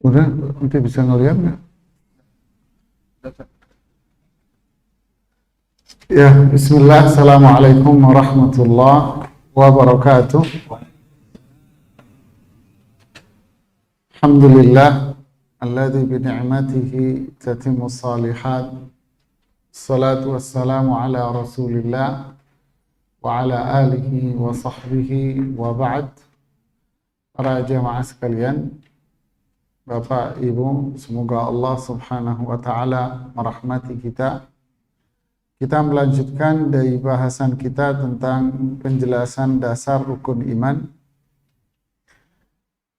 Udah, nanti bisa ngeliat nggak? Ya, Bismillah, Assalamualaikum warahmatullahi wabarakatuh. Alhamdulillah, alladzi bini'matihi tatimmu salihat. Salatu wassalamu ala rasulillah wa ala alihi wa sahbihi wa ba'd. Para jamaah sekalian, Bapak, Ibu, semoga Allah subhanahu wa ta'ala merahmati kita. Kita melanjutkan dari bahasan kita tentang penjelasan dasar rukun iman.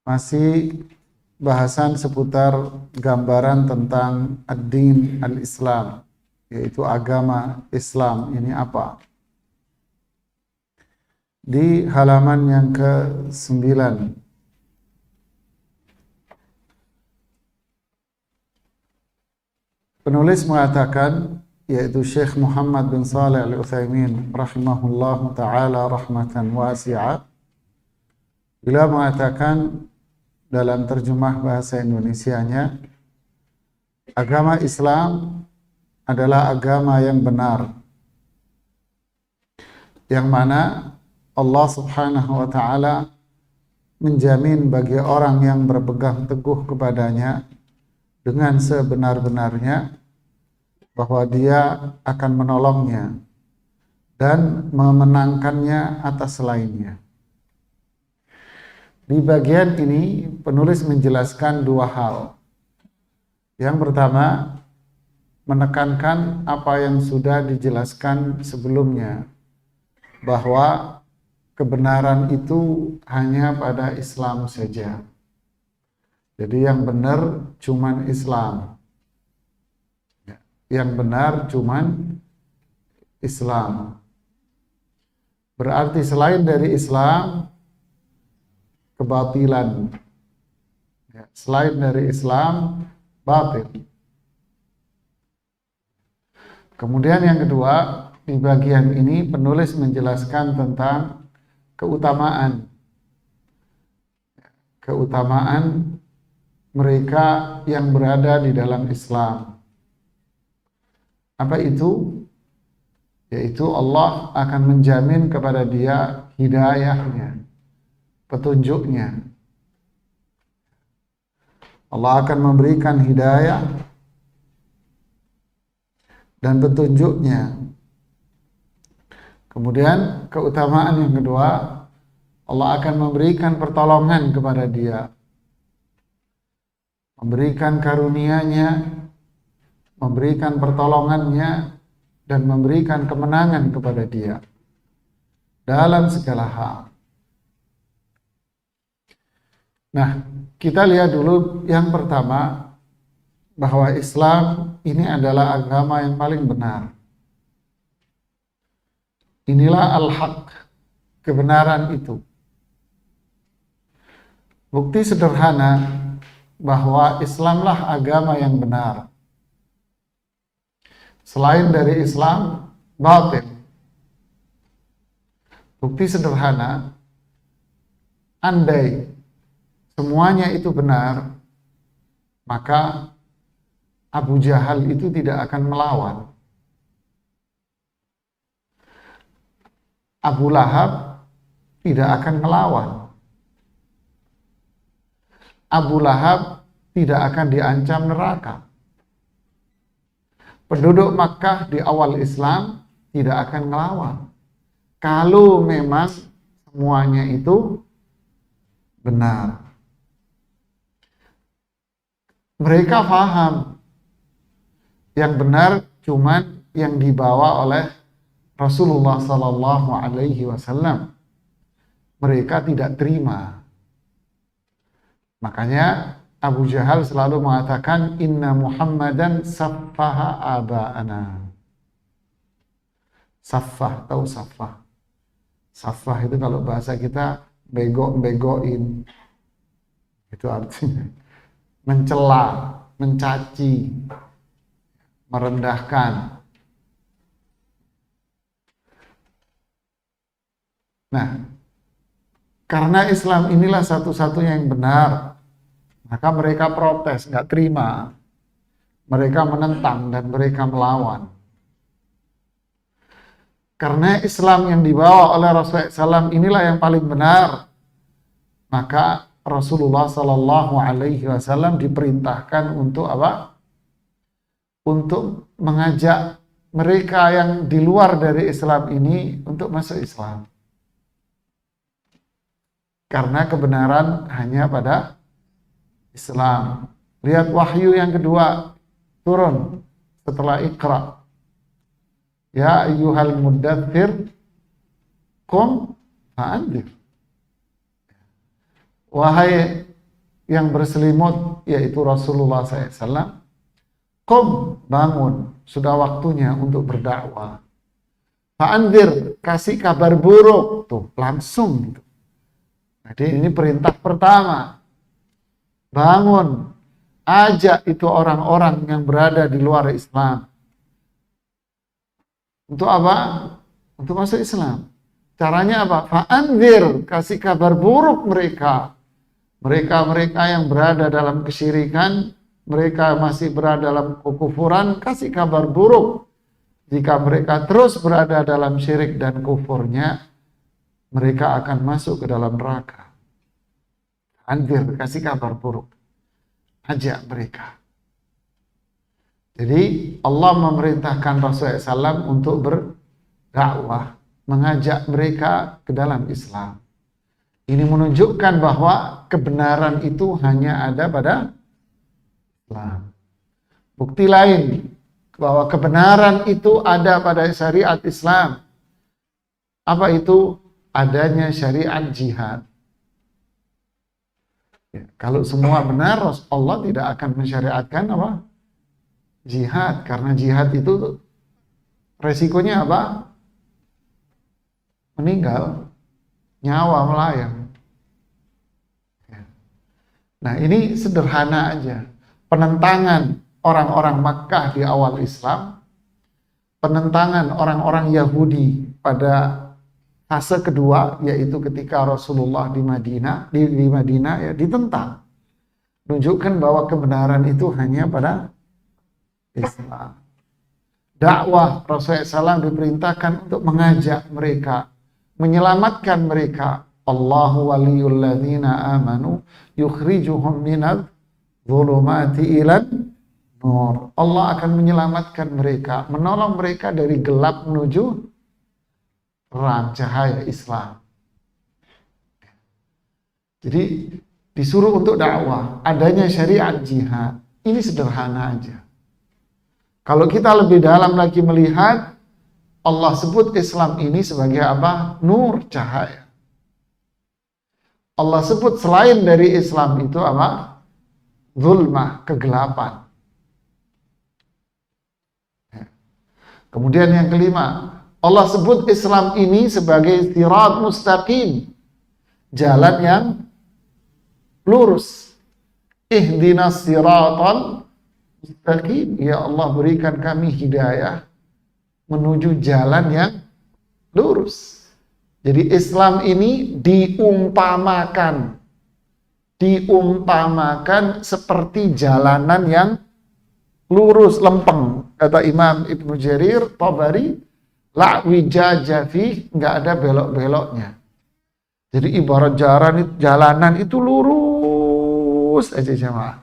Masih bahasan seputar gambaran tentang ad-din al-Islam, yaitu agama Islam ini apa. Di halaman yang ke-9, penulis mengatakan, yaitu Syekh Muhammad bin Shalih Al-Utsaimin rahimahullahu ta'ala rahmatan wasi'ah, beliau mengatakan dalam terjemah bahasa Indonesianya, agama Islam adalah agama yang benar, yang mana Allah subhanahu wa ta'ala menjamin bagi orang yang berpegang teguh kepadanya dengan sebenar-benarnya bahwa dia akan menolongnya dan memenangkannya atas lainnya. Di bagian ini penulis menjelaskan dua hal. Yang pertama, menekankan apa yang sudah dijelaskan sebelumnya, bahwa kebenaran itu hanya pada Islam saja. Jadi yang benar cuman Islam. Yang benar cuman Islam. Berarti selain dari Islam, kebatilan. Selain dari Islam, batil. Kemudian yang kedua, di bagian ini penulis menjelaskan tentang keutamaan mereka yang berada di dalam Islam. Apa itu? Yaitu Allah akan menjamin kepada dia hidayahnya, petunjuknya. Allah akan memberikan hidayah dan petunjuknya. Kemudian keutamaan yang kedua, Allah akan memberikan pertolongan kepada dia, memberikan karunia-Nya, memberikan pertolongannya, dan memberikan kemenangan kepada dia dalam segala hal. Nah, kita lihat dulu yang pertama, bahwa Islam ini adalah agama yang paling benar. Inilah al-haq, kebenaran itu. Bukti sederhana bahwa Islamlah agama yang benar. Selain dari Islam, batil. Bukti sederhana, andai semuanya itu benar, maka Abu Jahal itu tidak akan melawan. Abu Lahab tidak akan melawan. Abu Lahab tidak akan diancam neraka. Penduduk Makkah di awal Islam tidak akan melawan. Kalau memang semuanya itu benar. Mereka paham yang benar cuman yang dibawa oleh Rasulullah Sallallahu Alaihi Wasallam. Mereka tidak terima. Makanya Abu Jahal selalu mengatakan, Inna Muhammadan saffaha aba'ana. Saffah, tahu saffah? Saffah itu kalau bahasa kita bego-begoin. Itu artinya mencela, mencaci, merendahkan. Nah, karena Islam inilah satu-satunya yang benar, Maka mereka protes, nggak terima. Mereka menentang dan mereka melawan. Karena Islam yang dibawa oleh Rasulullah SAW inilah yang paling benar. Maka Rasulullah SAW diperintahkan untuk apa? Untuk mengajak mereka yang di luar dari Islam ini untuk masuk Islam. Karena kebenaran hanya pada Islam. Lihat wahyu yang kedua turun setelah Iqra. Ya ayyuhal muddathir qum fa'andzir. Wahai yang berselimut, yaitu Rasulullah SAW, qum, bangun, sudah waktunya untuk berdakwah. Fa'andzir, kasih kabar buruk, tuh langsung gitu. Jadi ini perintah pertama. Bangun, ajak itu orang-orang yang berada di luar Islam. Untuk apa? Untuk masuk Islam. Caranya apa? Fa'andzir, kasih kabar buruk mereka. Mereka-mereka yang berada dalam kesyirikan, mereka masih berada dalam kekufuran, kasih kabar buruk. Jika mereka terus berada dalam syirik dan kufurnya, mereka akan masuk ke dalam neraka. Anzir, kasih kabar buruk. Ajak mereka. Jadi Allah memerintahkan Rasulullah SAW untuk berdakwah, mengajak mereka ke dalam Islam. Ini menunjukkan bahwa kebenaran itu hanya ada pada Islam. Bukti lain bahwa kebenaran itu ada pada syariat Islam. Apa itu? Adanya syariat jihad. Ya, kalau semua benar, Allah tidak akan mensyariatkan apa? Jihad. Karena jihad itu resikonya apa? Meninggal. Nyawa melayang. Ya. Nah, ini sederhana aja. Penentangan orang-orang Makkah di awal Islam, penentangan orang-orang Yahudi pada fase kedua, yaitu ketika Rasulullah di Madinah ya ditentang. Menunjukkan bahwa kebenaran itu hanya pada Islam. Dakwah Rasulullah SAW diperintahkan untuk mengajak mereka, menyelamatkan mereka. Allahu waliyul ladzina amanu yukhrijuhum minadh dhulumati ilan nur. Allah akan menyelamatkan mereka, menolong mereka dari gelap menuju terang cahaya Islam. Jadi disuruh untuk dakwah, adanya syariat jihad. Ini sederhana aja. Kalau kita lebih dalam lagi melihat, Allah sebut Islam ini sebagai apa? Nur, cahaya. Allah sebut selain dari Islam itu apa? Zulmah, kegelapan. Kemudian yang kelima, Allah sebut Islam ini sebagai sirat mustaqim, jalan yang lurus. Ihdinas siratal mustaqim. Ya Allah, berikan kami hidayah menuju jalan yang lurus. Jadi Islam ini diumpamakan seperti jalanan yang lurus, lempeng. Kata Imam Ibnu Jarir Tabari, la wijaja fi, nggak ada belok-beloknya. Jadi ibarat jalanan itu lurus aja jemaah.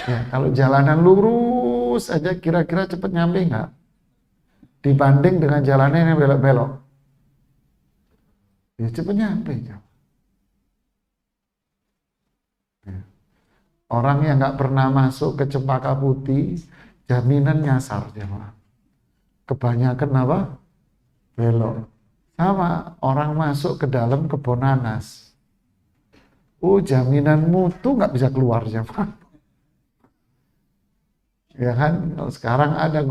Ya, kalau jalanan lurus aja kira-kira cepat nyampe nggak? Dibanding dengan jalanan yang belok-belok. Ya cepat nyampe. Ya. Orang yang nggak pernah masuk ke Cempaka Putih, jaminan nyasar jemaah. Kebanyakan apa? Belok. Sama orang masuk ke dalam kebun nanas. Jaminan mutu nggak bisa keluar jemaah. Ya kan, kalau sekarang ada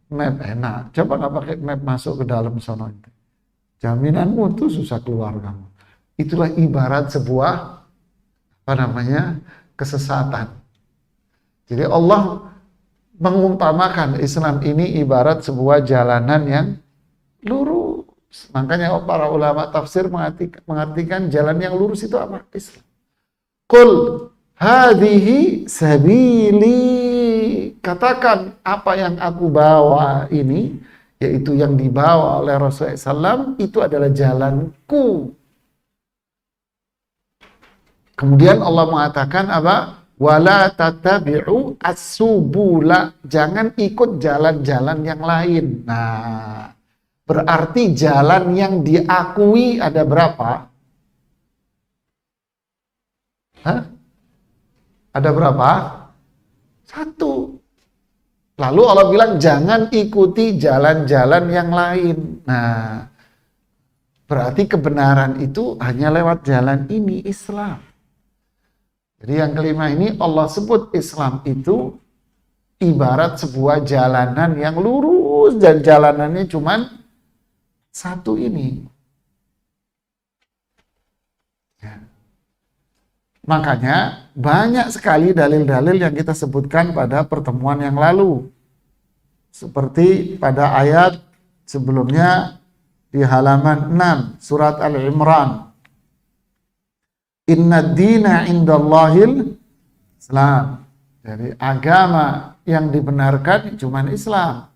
map enak. Coba nggak pakai map masuk ke dalam sono itu. Jaminan mutu susah keluar kamu. Itulah ibarat sebuah kesesatan. Jadi Allah mengumpamakan Islam ini ibarat sebuah jalanan yang lurus. Makanya para ulama tafsir mengartikan jalan yang lurus itu apa? Islam. Qul hadhihi sabili. Katakan apa yang aku bawa ini, yaitu yang dibawa oleh Rasulullah SAW, itu adalah jalanku. Kemudian Allah mengatakan apa? Wala tatabi'u as-subula. Jangan ikut jalan-jalan yang lain. Nah, berarti jalan yang diakui ada berapa? Hah? Ada berapa? Satu. Lalu Allah bilang jangan ikuti jalan-jalan yang lain. Nah, berarti kebenaran itu hanya lewat jalan ini, Islam. Jadi yang kelima ini Allah sebut Islam itu ibarat sebuah jalanan yang lurus dan jalanannya cuman satu ini. Ya. Makanya banyak sekali dalil-dalil yang kita sebutkan pada pertemuan yang lalu. Seperti pada ayat sebelumnya di halaman 6 surat Al-Imran. Inna dina indallahil Islam. Jadi agama yang dibenarkan cuma Islam.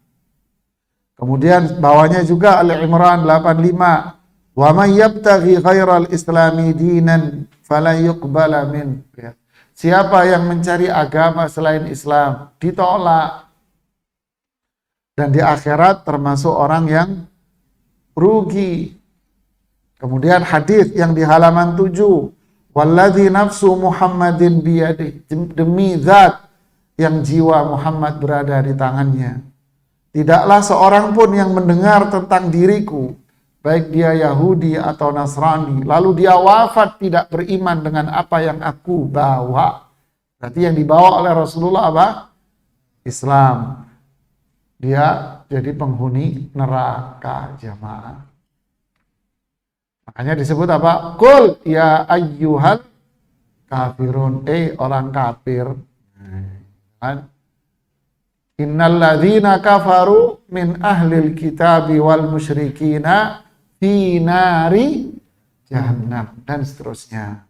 Kemudian bawahnya juga Al-Imran 85. Wa may yabtaghi ghairal islami dinan fala yuqbala min. Siapa yang mencari agama selain Islam ditolak. Dan di akhirat termasuk orang yang rugi. Kemudian hadis yang di halaman 7. Walladzi nafsu Muhammadin biyadih, demi zat yang jiwa Muhammad berada di tangannya. Tidaklah seorang pun yang mendengar tentang diriku, baik dia Yahudi atau Nasrani, lalu dia wafat tidak beriman dengan apa yang aku bawa. Berarti yang dibawa oleh Rasulullah apa? Islam. Dia jadi penghuni neraka, jamaah. Makanya disebut apa? Qul ya ayyuhal kafirun. Orang kafir. Kan? Innal ladzina kafaru min ahlil kitabi wal musyrikina fi nari jahannam. Dan seterusnya.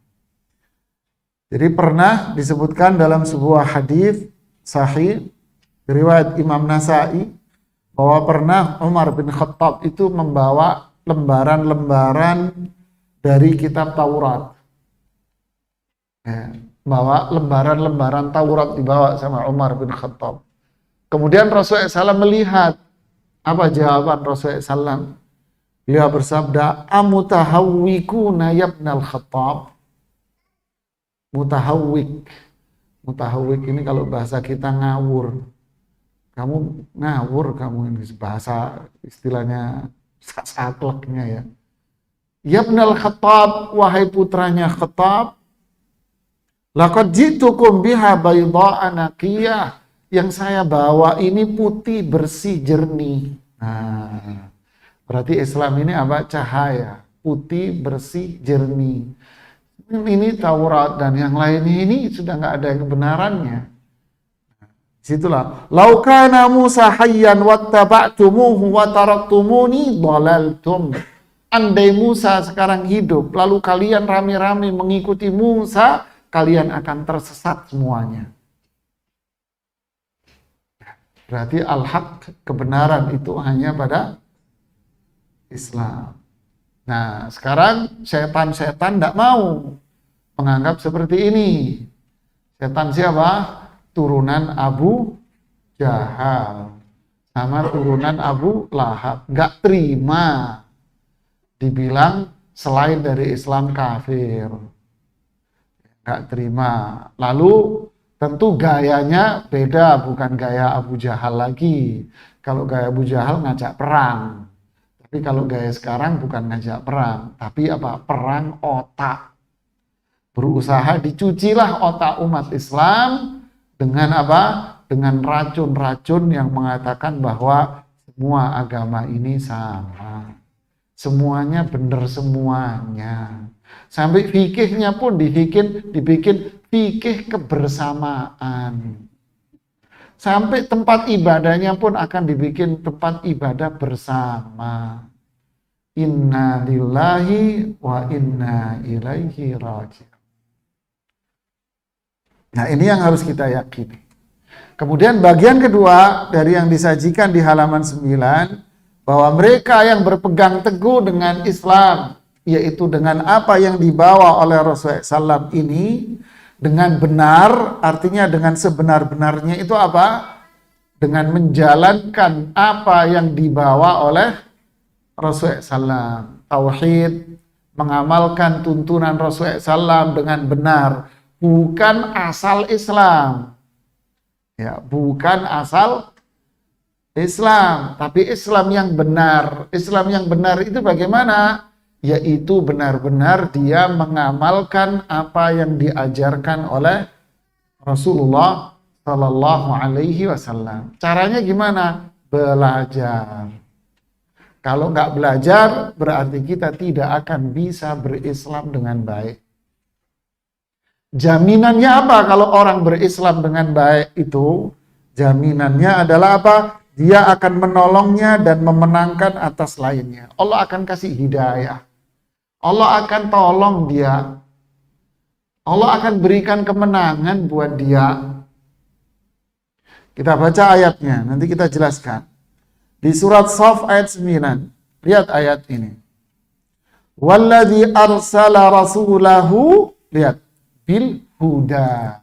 Jadi pernah disebutkan dalam sebuah hadis sahih riwayat Imam Nasa'i bahwa pernah Umar bin Khattab itu membawa lembaran-lembaran dari kitab Taurat. Bawa lembaran-lembaran Taurat dibawa sama Umar bin Khattab. Kemudian Rasulullah SAW melihat apa jawaban Rasulullah SAW. Beliau bersabda, amutahawwikuna yabnal Khattab. Mutahawwik. Mutahawwik ini kalau bahasa kita ngawur. Kamu ngawur, kamu ini bahasa istilahnya sakleknya ya. Yabnal Khattab, wahai putranya Khattab, laqad jitukum biha bayda'a naqiyah, yang saya bawa ini putih, bersih, jernih. Nah, berarti Islam ini apa? Cahaya, putih, bersih, jernih. Ini Taurat dan yang lainnya ini sudah nggak ada kebenarannya. Situlah, laukana Musa hayyan wattaba'tumuhu wa taraktumuni dhalaltum. Andai Musa sekarang hidup, lalu kalian rame-rame mengikuti Musa, kalian akan tersesat semuanya. Berarti al-haq, kebenaran itu hanya pada Islam. Nah, sekarang setan-setan tidak mau menganggap seperti ini. Setan siapa? Turunan Abu Jahal sama turunan Abu Lahab. Gak terima dibilang selain dari Islam kafir. Gak terima. Lalu tentu gayanya beda, bukan gaya Abu Jahal lagi. Kalau gaya Abu Jahal ngajak perang. Tapi kalau gaya sekarang bukan ngajak perang, tapi apa? Perang otak. Berusaha dicucilah otak umat Islam dengan apa? Dengan racun-racun yang mengatakan bahwa semua agama ini sama. Semuanya benar semuanya. Sampai fikihnya pun dibikin fikih kebersamaan. Sampai tempat ibadahnya pun akan dibikin tempat ibadah bersama. Inna lillahi wa inna ilaihi raji'un. Nah, ini yang harus kita yakini. Kemudian bagian kedua dari yang disajikan di halaman 9, bahwa mereka yang berpegang teguh dengan Islam, yaitu dengan apa yang dibawa oleh Rasulullah SAW ini, dengan benar, artinya dengan sebenar-benarnya itu apa? Dengan menjalankan apa yang dibawa oleh Rasulullah SAW. Tauhid, mengamalkan tuntunan Rasulullah SAW dengan benar. Bukan asal Islam. Ya, bukan asal Islam, tapi Islam yang benar. Islam yang benar itu bagaimana? Yaitu benar-benar dia mengamalkan apa yang diajarkan oleh Rasulullah Sallallahu Alaihi Wasallam. Caranya gimana? Belajar. Kalau nggak belajar, berarti kita tidak akan bisa berislam dengan baik. Jaminannya apa kalau orang berislam dengan baik itu? Jaminannya adalah apa? Dia akan menolongnya dan memenangkan atas lainnya. Allah akan kasih hidayah. Allah akan tolong dia. Allah akan berikan kemenangan buat dia. Kita baca ayatnya, nanti kita jelaskan. Di surat Shaf ayat 9. Lihat ayat ini. Walladzi arsala rasulahu, lihat, bil huda.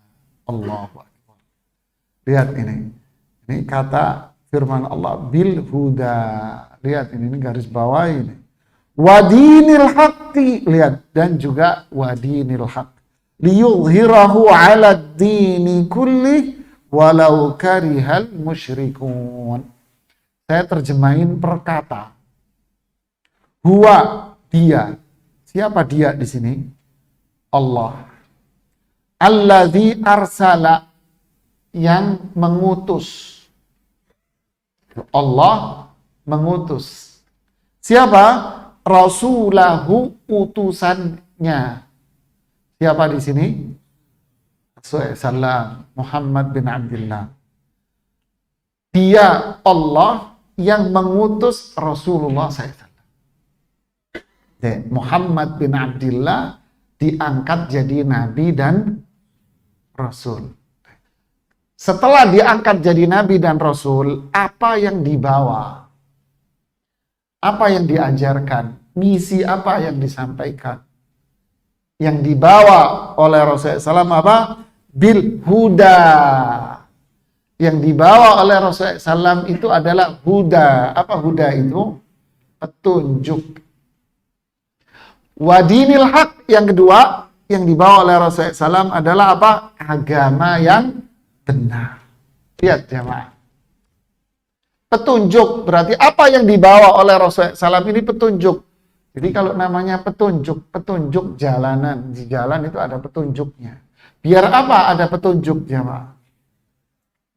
Allahu akbar. Lihat ini. Ini kata firman Allah, bil huda. Lihat ini garis bawah ini. Wadinil haqqi, lihat, dan juga wadinil haqq. Liyudhhirahu 'ala ad-dini kulli walau karihal musyrikun. Saya terjemahin per kata. Huwa, dia. Siapa dia di sini? Allah. Alladzi arsala, yang mengutus. Allah mengutus. Siapa? Rasulahu, utusannya. Siapa di sini? Rasulullah Muhammad bin Abdullah. Dia Allah yang mengutus Rasulullah SAW. Muhammad bin Abdullah diangkat jadi nabi dan rasul. Setelah diangkat jadi nabi dan rasul, apa yang dibawa? Apa yang diajarkan? Misi apa yang disampaikan? Yang dibawa oleh Rasulullah SAW apa? Bil huda. Yang dibawa oleh Rasulullah SAW itu adalah huda. Apa huda itu? Petunjuk. Wadinil haq, yang kedua, yang dibawa oleh Rasulullah SAW adalah apa? Agama yang benar. Lihat jemaah. Petunjuk, berarti apa yang dibawa oleh Rasulullah SAW ini petunjuk. Jadi kalau namanya petunjuk, petunjuk jalanan. Di jalan itu ada petunjuknya. Biar apa ada petunjuk jemaah?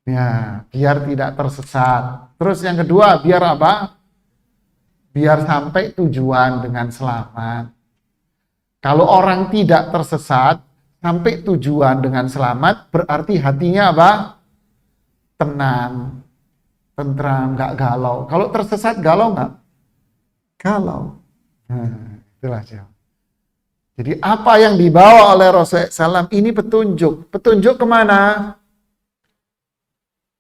Ya, biar tidak tersesat. Terus yang kedua, biar apa? Biar sampai tujuan dengan selamat. Kalau orang tidak tersesat, sampai tujuan dengan selamat, berarti hatinya apa? Tenang, tentram, nggak galau. Kalau tersesat, galau nggak? Galau. Nah, itulah jawab. Jadi apa yang dibawa oleh Rasulullah SAW ini petunjuk. Petunjuk kemana?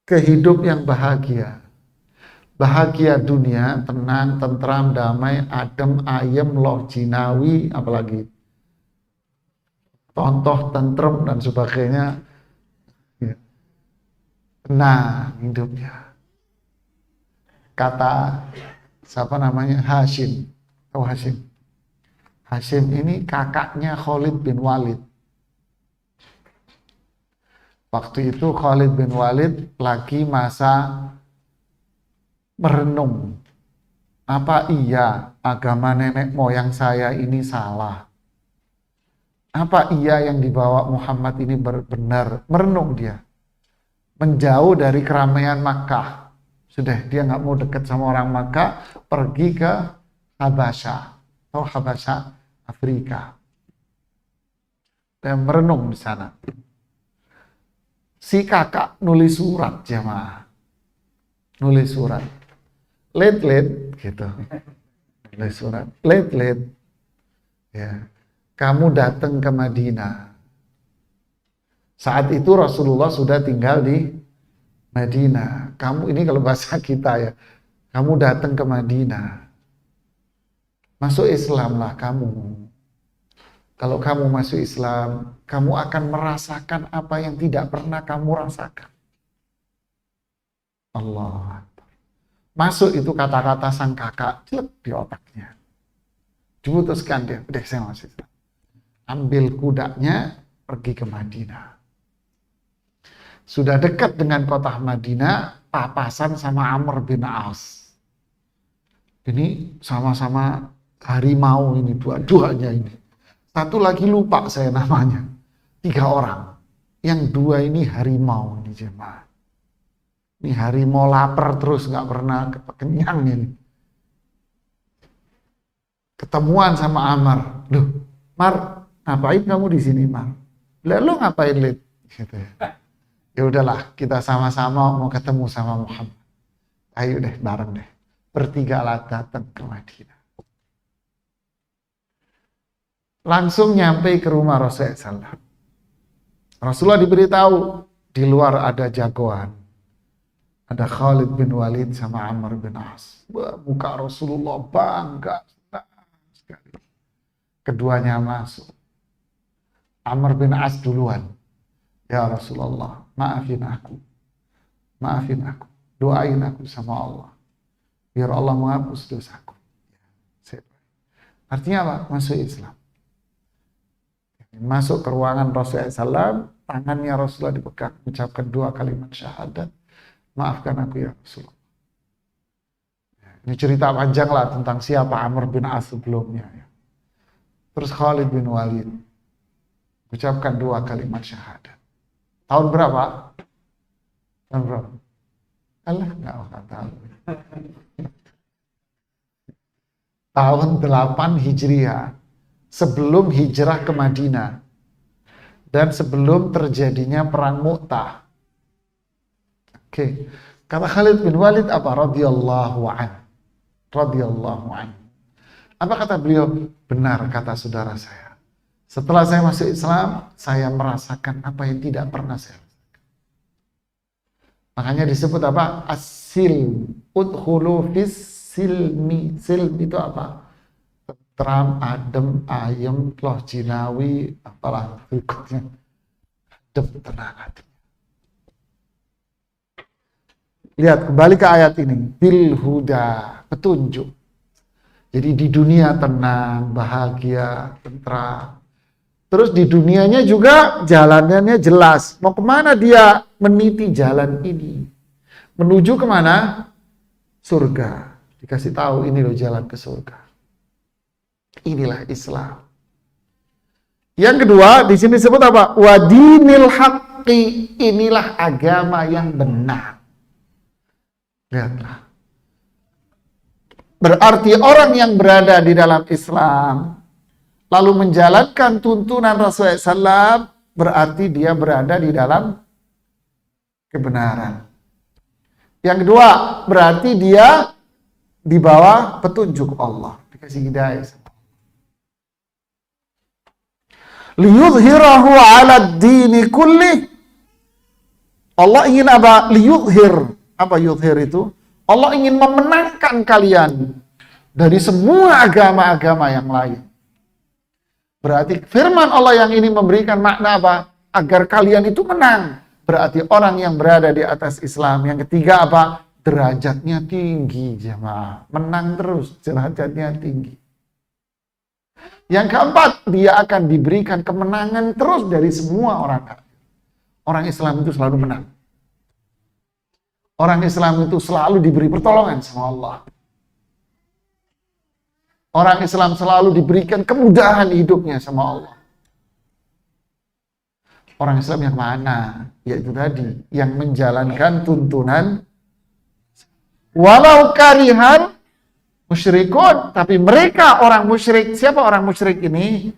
Ke hidup yang bahagia. Bahagia dunia, tenang, tentram, damai, adem, ayem, loh, jinawi, apalagi tontoh, tentrem, dan sebagainya. Tenang hidupnya. Kata siapa namanya? Hashim. Tahu Hashim? Hashim ini kakaknya Khalid bin Walid. Waktu itu Khalid bin Walid lagi masa merenung. Apa iya agama nenek moyang saya ini salah? Apa iya yang dibawa Muhammad ini benar? Merenung dia. Menjauh dari keramaian Makkah. Sudah, dia nggak mau dekat sama orang Makkah, pergi ke Habasyah. Atau Habasyah, Afrika. Dan merenung di sana. Si kakak nulis surat jemaah. Nulis surat. Late gitu. Nulis surat. Late. Ya. Kamu datang ke Madinah. Saat itu Rasulullah sudah tinggal di Madinah. Kamu ini kalau bahasa kita ya, kamu datang ke Madinah. Masuk Islamlah kamu. Kalau kamu masuk Islam, kamu akan merasakan apa yang tidak pernah kamu rasakan. Allah. Masuk itu kata-kata sang kakak, jelek di otaknya. Diputuskan dia, udah saya masuk Islam. Ambil kudanya, pergi ke Madinah. Sudah dekat dengan kota Madinah, papasan sama Amr bin As. Ini sama-sama harimau ini, dua-duanya ini. Satu lagi lupa saya namanya. 3 orang. Yang 2 ini harimau ini jemaah. Ini harimau lapar terus, nggak pernah kenyang ini. Ketemuan sama Amr. Loh, Mar, ngapain kamu di sini, Mar? Lalu ngapain, Lid? Gitu ya. Ya udahlah, kita sama-sama mau ketemu sama Muhammad. Ayo deh, bareng deh. Bertigalah datang ke Madinah. Langsung nyampe ke rumah Rasulullah SAW. Rasulullah diberitahu, di luar ada jagoan. Ada Khalid bin Walid sama Amr bin As. Muka Rasulullah bangga sekali. Keduanya masuk. Amr bin As duluan. Ya Rasulullah, maafin aku. Maafin aku. Doain aku sama Allah. Biar Allah menghapus dosaku. Artinya apa? Masuk Islam. Masuk ke ruangan Rasulullah SAW, tangannya Rasulullah dipegang, mengucapkan 2 kalimat syahadat. Maafkan aku ya Rasulullah. Ini cerita panjang lah tentang siapa Amr bin As sebelumnya. Terus Khalid bin Walid mengucapkan 2 kalimat syahadat. Tahun berapa? Tahun berapa? Alah, nggak akan tahu. Tahun 8 Hijriah. Sebelum hijrah ke Madinah. Dan sebelum terjadinya perang Mu'tah. Oke. Kata Khalid bin Walid apa? Radhiyallahu anhu. Radhiyallahu anhu. Apa kata beliau? Benar kata saudara saya. Setelah saya masuk Islam, saya merasakan apa yang tidak pernah saya rasakan. Makanya disebut apa? As-silm. Udkhulu fis silmi. Silm itu apa? Tentram, adem, ayem, loh jinawi, apalah berikutnya. Adem, tenang hati. Lihat, kembali ke ayat ini. Bil huda, petunjuk. Jadi di dunia tenang, bahagia, tentram. Terus di dunianya juga jalanannya jelas. Mau kemana dia meniti jalan ini? Menuju kemana? Surga. Dikasih tahu ini loh jalan ke surga. Inilah Islam. Yang kedua, di sini disebut apa? Wadinil haqqi, inilah agama yang benar. Lihatlah. Berarti orang yang berada di dalam Islam, lalu menjalankan tuntunan Rasulullah SAW, berarti dia berada di dalam kebenaran. Yang kedua, berarti dia di bawah petunjuk Allah. Dikasih hidayah. Liyudhirahu ala dini kulli. Allah ingin apa? Liyudhir. Apa yudhir itu? Allah ingin memenangkan kalian dari semua agama-agama yang lain. Berarti firman Allah yang ini memberikan makna apa? Agar kalian itu menang. Berarti orang yang berada di atas Islam. Yang ketiga apa? Derajatnya tinggi, jemaah. Menang terus, derajatnya tinggi. Yang keempat, dia akan diberikan kemenangan terus dari semua orang kafir. Orang Islam itu selalu menang. Orang Islam itu selalu diberi pertolongan sama Allah. Orang Islam selalu diberikan kemudahan hidupnya sama Allah. Orang Islam yang mana? Yaitu tadi, yang menjalankan tuntunan walau karihan musyrikun, tapi mereka orang musyrik. Siapa orang musyrik ini?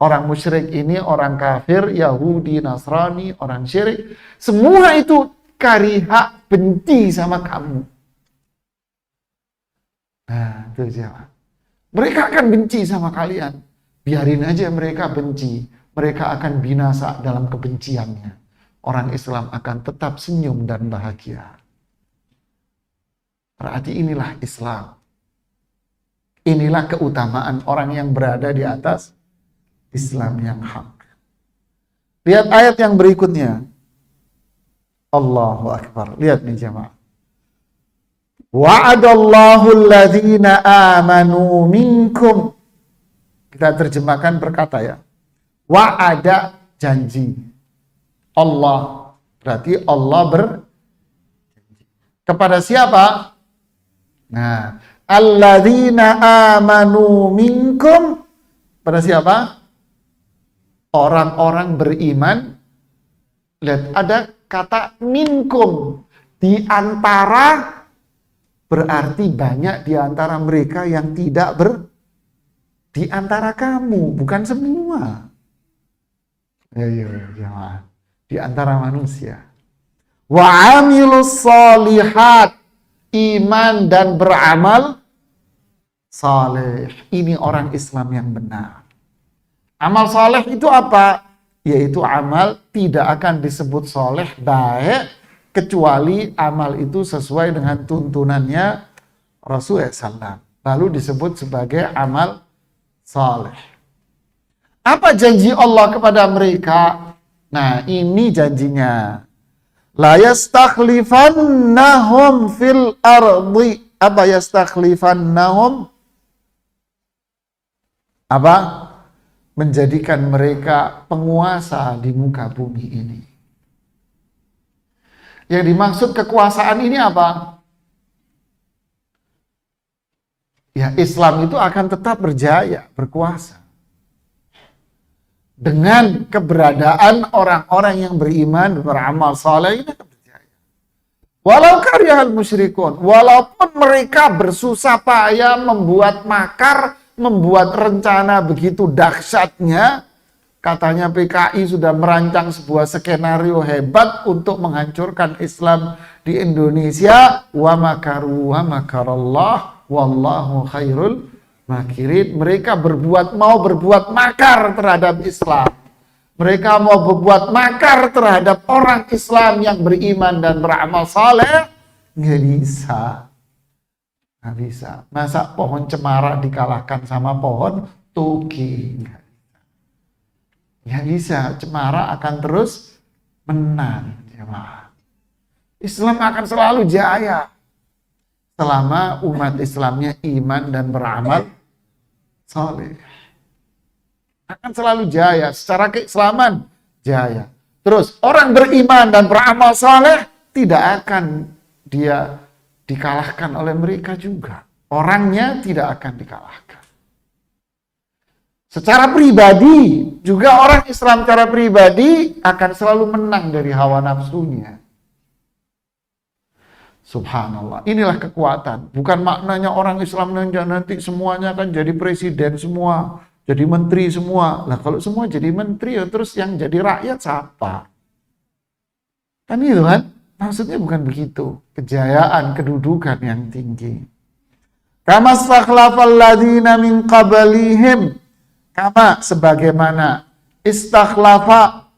Orang musyrik ini orang kafir, Yahudi, Nasrani, orang syirik. Semua itu kariha, benci sama kamu. Nah, itu siapa? Mereka akan benci sama kalian. Biarin aja mereka benci. mereka akan binasa dalam kebenciannya. Orang Islam akan tetap senyum dan bahagia. Berarti inilah Islam. Inilah keutamaan orang yang berada di atas Islam yang hak. Lihat ayat yang berikutnya. Allahu Akbar. Lihat nih jemaah. Wa'adallahu alladhina amanu minkum. Kita terjemahkan berkata ya. Wa'ada janji. Allah. Berarti Allah berjanji. Kepada siapa? Nah, alladzina amanu minkum. Pada siapa? Orang-orang beriman. Lihat, ada kata minkum. Di antara, berarti banyak di antara mereka yang tidak di antara kamu, bukan semua. Ayo, jemaah. Di antara manusia. Wa amilus solihat, iman dan beramal saleh. Ini orang Islam yang benar. Amal saleh itu apa? Yaitu amal tidak akan disebut saleh baik kecuali amal itu sesuai dengan tuntunannya Rasulullah SAW. Lalu disebut sebagai amal saleh. Apa janji Allah kepada mereka? Nah, ini janjinya. La yastakhlifannahum fil ardi. Apa yastakhlifannahum? Apa? Menjadikan mereka penguasa di muka bumi ini. Yang dimaksud kekuasaan ini apa? Ya, Islam itu akan tetap berjaya, berkuasa. Dengan keberadaan orang-orang yang beriman, beramal saleh ini akan berjaya. Walau karyahal musyrikun, walaupun mereka bersusah payah membuat makar, membuat rencana begitu dahsyatnya, katanya PKI sudah merancang sebuah skenario hebat untuk menghancurkan Islam di Indonesia. Wa makaru wa makarallah wallahu khairul makirin. Mereka mau berbuat makar terhadap Islam. Mereka mau berbuat makar terhadap orang Islam yang beriman dan beramal saleh. Nggak bisa. Nggak bisa. Masa pohon cemara dikalahkan sama pohon toge? Nggak bisa. Cemara akan terus menang. Islam akan selalu jaya selama umat Islamnya iman dan beramal saleh. Akan selalu jaya. Secara keislaman jaya. Terus orang beriman dan beramal saleh tidak akan dia dikalahkan oleh mereka juga. Orangnya tidak akan dikalahkan. Secara pribadi, juga orang Islam secara pribadi akan selalu menang dari hawa nafsunya. Subhanallah, inilah kekuatan. Bukan maknanya orang Islam nanti semuanya akan jadi presiden semua, jadi menteri semua. Lah kalau semua jadi menteri, ya terus yang jadi rakyat siapa? Kan itu kan? Maksudnya bukan begitu. Kejayaan, kedudukan yang tinggi. Kama stakhlafal ladina min qablihim. Kama sebagaimana istakhlafa,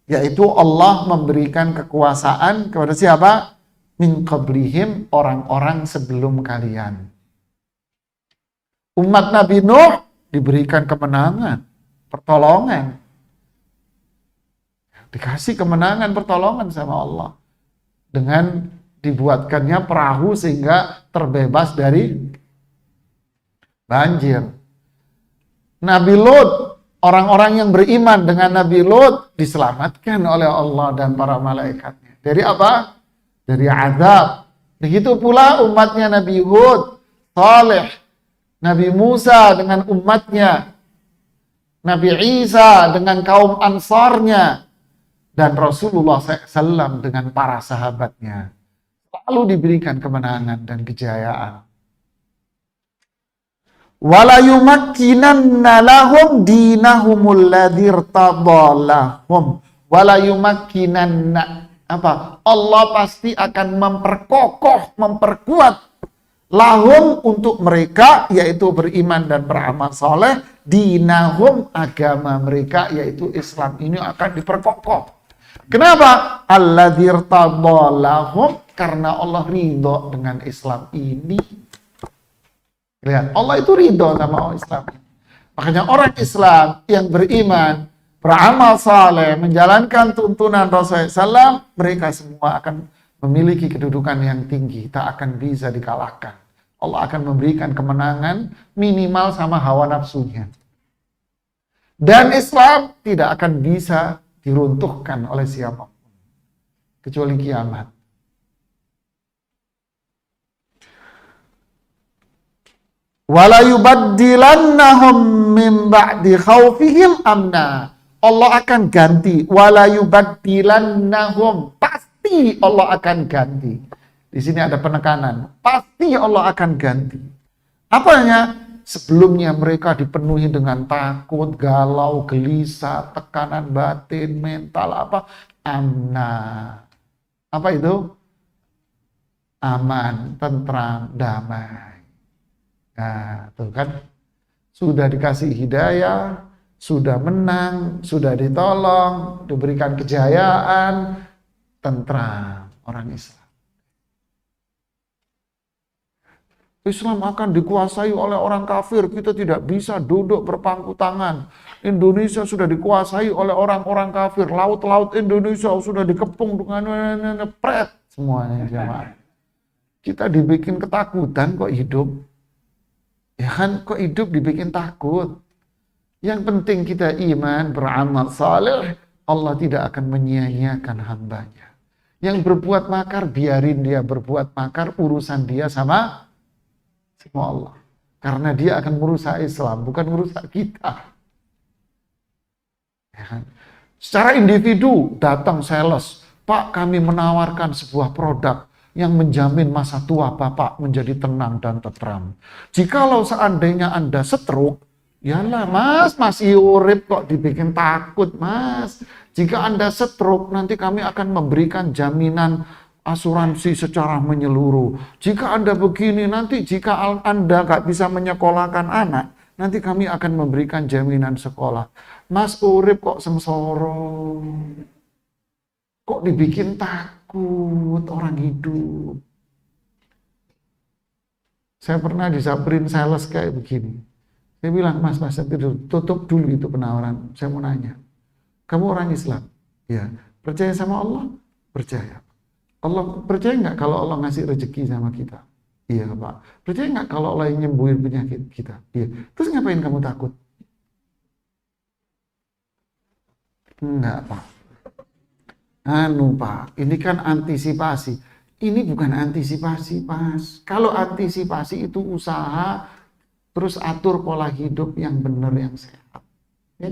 yaitu Allah memberikan kekuasaan kepada siapa? Min qablihim, orang-orang sebelum kalian. Umat Nabi Nuh diberikan kemenangan, pertolongan. Dikasih kemenangan, pertolongan sama Allah. Dengan dibuatkannya perahu sehingga terbebas dari banjir. Nabi Lut, orang-orang yang beriman dengan Nabi Lut diselamatkan oleh Allah dan para malaikatnya. Dari apa? Dari azab. Begitu pula umatnya Nabi Hud, Saleh, Nabi Musa dengan umatnya, Nabi Isa dengan kaum Ansarnya, dan Rasulullah SAW dengan para sahabatnya. Lalu diberikan kemenangan dan kejayaan. Wala yumakkinanna lahum dinahumul ladzi irtadallahum. Wala yumakkinanna, apa? Allah pasti akan memperkokoh, memperkuat lahum untuk mereka, yaitu beriman dan beramal saleh, dinahum, agama mereka yaitu Islam ini akan diperkokoh. Kenapa? Alladzi irtadallahum, karena Allah ridho dengan Islam ini. Lihat, Allah itu ridho sama orang Islam. Makanya orang Islam yang beriman, beramal saleh, menjalankan tuntunan Rasulullah SAW, mereka semua akan memiliki kedudukan yang tinggi, tak akan bisa dikalahkan. Allah akan memberikan kemenangan minimal sama hawa nafsunya. Dan Islam tidak akan bisa diruntuhkan oleh siapapun, kecuali kiamat. Wala yubaddilannahum min ba'di khawfihim amna. Allah akan ganti. Wala yubaddilannahum. Pasti Allah akan ganti. Di sini ada penekanan. Pasti Allah akan ganti. Apanya? Sebelumnya mereka dipenuhi dengan takut, galau, gelisah, tekanan batin, mental, apa? Amna. Apa itu? Aman, tentram, damai. Nah, tuh kan, sudah dikasih hidayah, sudah menang, sudah ditolong, diberikan kejayaan, tentram orang Islam. Islam akan dikuasai oleh orang kafir, kita tidak bisa duduk berpangku tangan. Indonesia sudah dikuasai oleh orang-orang kafir, laut-laut Indonesia sudah dikepung dengan pret semuanya, jemaah. Kita dibikin ketakutan kok hidup. Ya kan, kok hidup dibikin takut. Yang penting kita iman, beramal saleh, Allah tidak akan menyia-nyiakan hambanya. Yang berbuat makar, biarin dia berbuat makar, urusan dia sama Allah. Karena dia akan merusak Islam, bukan merusak kita. Ya kan? Secara individu, datang sales, Pak, kami menawarkan sebuah produk yang menjamin masa tua Bapak menjadi tenang dan tentram. Jikalau seandainya Anda stroke, yalah Mas, masih urip kok dibikin takut Mas. Jika Anda stroke, nanti kami akan memberikan jaminan asuransi secara menyeluruh. Jika Anda begini, nanti jika Anda nggak bisa menyekolahkan anak, nanti kami akan memberikan jaminan sekolah. Mas urip kok sengsara. Kok dibikin takut orang hidup? Saya pernah disamperin sales kayak begini. Saya bilang, Mas, tutup dulu itu penawaran. Saya mau nanya, kamu orang Islam? Ya. Percaya sama Allah? Percaya. Allah percaya nggak kalau Allah ngasih rezeki sama kita? Iya Pak. Percaya nggak kalau Allah yang nyembuhin penyakit kita? Iya. Terus ngapain kamu takut? Enggak Pak. Pak, ini kan antisipasi. Ini bukan antisipasi, Mas. Kalau antisipasi itu usaha, terus atur pola hidup yang benar, yang sehat. Ya?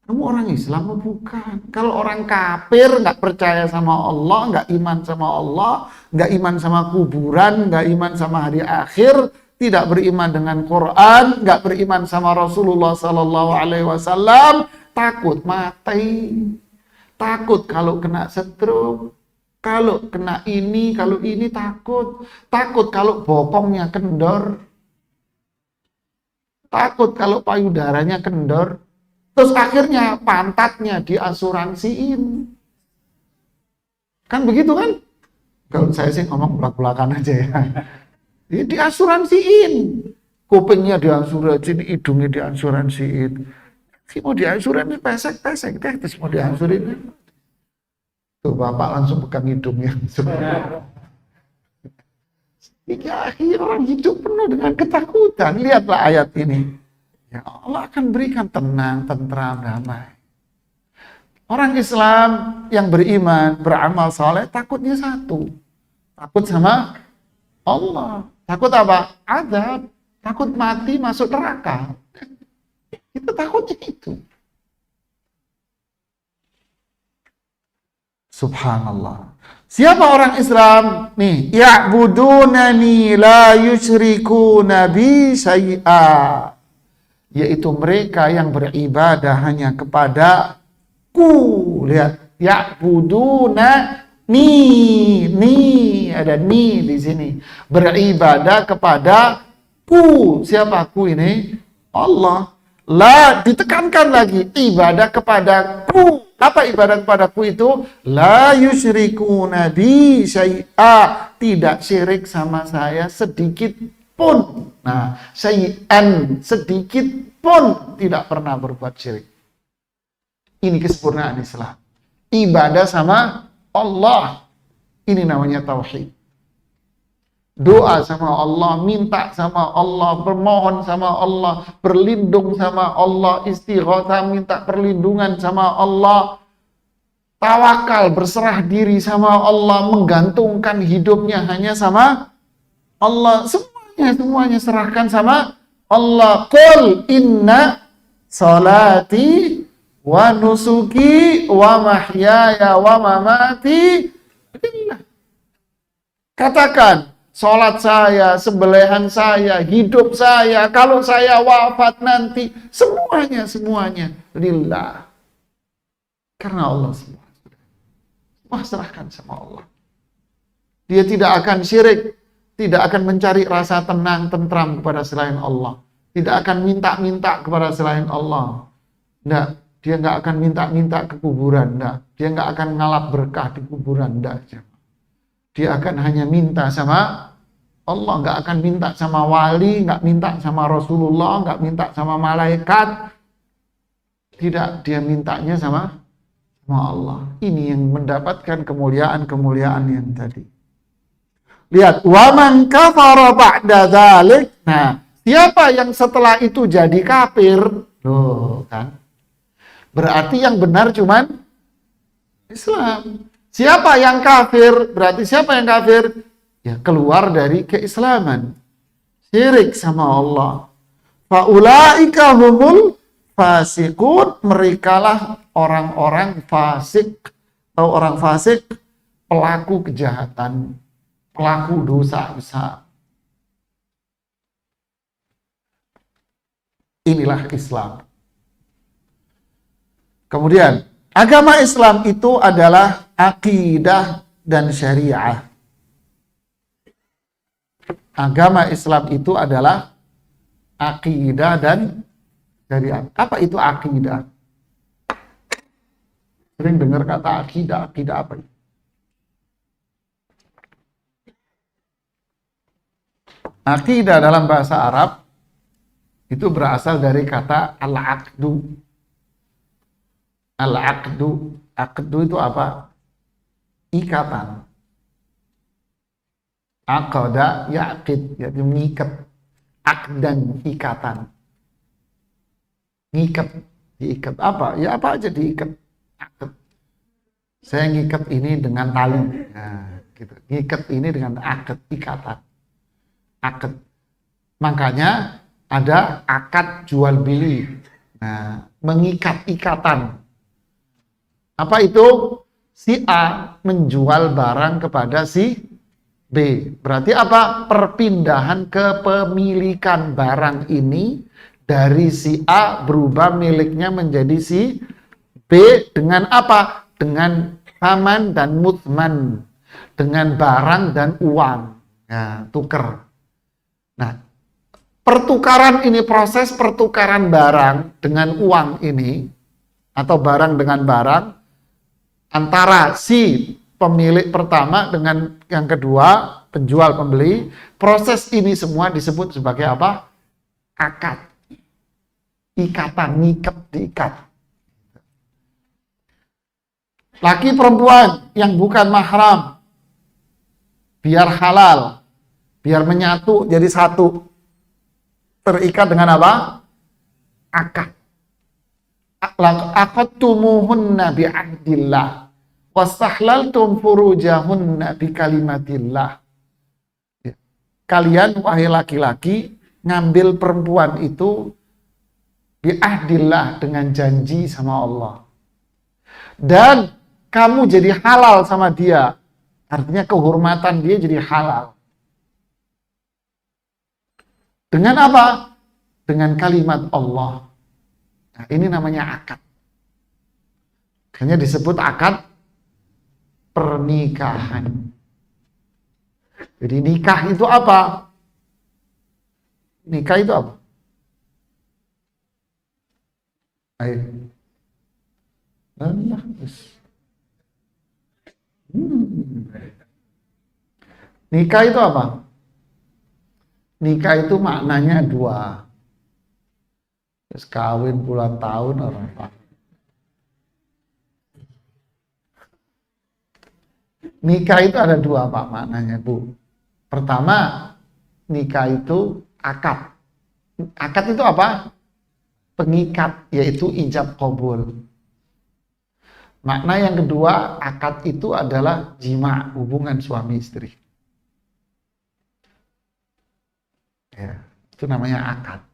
Kamu orang Islam atau bukan? Kalau orang kafir, nggak percaya sama Allah, nggak iman sama Allah, nggak iman sama kuburan, nggak iman sama hari akhir, tidak beriman dengan Quran, nggak beriman sama Rasulullah SAW, takut mati. Takut kalau kena stroke, kalau kena ini, kalau ini takut. Takut kalau bokongnya kendor. Takut kalau payudaranya kendor. Terus akhirnya pantatnya diasuransiin. Kan begitu kan? Kalau saya sih ngomong belak-belakan aja ya. Diasuransiin. Kupingnya diasuransiin, hidungnya diasuransiin. Si mau diansurin pesek-pesek deh, terus mau diansurin. Tuh bapak langsung pegang hidungnya. Hingga akhir orang hidup penuh dengan ketakutan. Lihatlah ayat ini. Ya Allah akan berikan tenang, tentram, damai. Orang Islam yang beriman, beramal saleh, takutnya satu. Takut sama Allah. Takut apa? Azab. Takut mati masuk neraka. Kita takutnya itu. Subhanallah. Siapa orang Islam? Nih, ya'budunani la yusyrikuna bi syai'a. Yaitu mereka yang beribadah hanya kepadaku. Lihat, ya'budunani. Ada ni di sini. Beribadah kepadaku. Siapa aku ini? Allah. La ditekankan lagi, ibadah kepadaku. Apa ibadah kepadaku itu? La yusyrikuna bi syai'a, tidak syirik sama saya sedikit pun. Nah, syai'an, sedikit pun tidak pernah berbuat syirik. Ini kesempurnaan Islam. Ibadah sama Allah. Ini namanya tauhid. Doa sama Allah, minta sama Allah, bermohon sama Allah, berlindung sama Allah, istighatsah minta perlindungan sama Allah, tawakal berserah diri sama Allah, menggantungkan hidupnya hanya sama Allah. Semuanya serahkan sama Allah. Qul inna salati wa nusuki wa mahyaya wa mamati lillah. Katakan, sholat saya, sembelihan saya, hidup saya, kalau saya wafat nanti, semuanya lillah. Karena Allah semua serahkan sama Allah. Dia tidak akan syirik, tidak akan mencari rasa tenang, tentram kepada selain Allah. Tidak akan minta-minta kepada selain Allah. Enggak, dia nggak akan minta-minta ke kuburan, enggak. Dia nggak akan ngalap berkah di kuburan, enggak. Dia akan hanya minta sama Allah, nggak akan minta sama wali, nggak minta sama Rasulullah, nggak minta sama malaikat. Tidak, dia mintanya sama Allah. Ini yang mendapatkan kemuliaan yang tadi. Lihat, waman kafara ba'da dzalik. Nah, siapa yang setelah itu jadi kafir? Loh, kan? Berarti yang benar cuman Islam. Siapa yang kafir? Berarti siapa yang kafir? Ya, keluar dari keislaman. Syirik sama Allah. Faulaika humul fasiqun, merekalah orang-orang fasik atau orang fasik, pelaku kejahatan, pelaku dosa besar. Inilah Islam. Kemudian, agama Islam itu adalah akidah dan syariah. Agama Islam itu adalah akidah dan syariat. Apa itu akidah? Sering dengar kata akidah apa itu? Akidah dalam bahasa Arab itu berasal dari kata al-aqdu. Aqdu itu apa? Ikatan. Aqada yaqid, yaitu mengikat. Aqdan, ikatan. Ngikat, diikat apa? Ya apa aja diikat. Aqd. Saya ngikat ini dengan tali. Nah, gitu. Ngikat ini dengan aqd, ikatan. Aqd. Makanya ada akad jual beli. Nah, mengikat, ikatan. Apa itu? Si A menjual barang kepada si B. Berarti apa? Perpindahan kepemilikan barang ini dari si A berubah miliknya menjadi si B dengan apa? Dengan thaman dan mutman. Dengan barang dan uang. Ya, tuker. Nah, pertukaran ini, proses pertukaran barang dengan uang ini, atau barang dengan barang, antara si pemilik pertama dengan yang kedua, penjual pembeli, proses ini semua disebut sebagai apa? Akad. Ikatan, ngikat, diikat. Laki perempuan yang bukan mahram, biar halal, biar menyatu jadi satu. Terikat dengan apa? Akad. Aqadtumuhunna bi'ahdillah wastahlaltum furujahunna bikalimatillah. Kalian wahai laki-laki ngambil perempuan itu bi'ahdillah, dengan janji sama Allah. Dan kamu jadi halal sama dia. Artinya kehormatan dia jadi halal. Dengan apa? Dengan kalimat Allah. Nah, ini namanya akad. Makanya disebut akad pernikahan. Jadi nikah itu apa? Nikah itu apa? Ayo. Allah. Nikah itu apa? Nikah itu maknanya dua. Terus kawin puluhan tahun orang Pak. Nikah itu ada dua Pak maknanya Bu. Pertama, nikah itu akad. Akad itu apa? Pengikat, yaitu ijab qabul. Makna yang kedua, akad itu adalah jima, hubungan suami istri. Ya, itu namanya akad.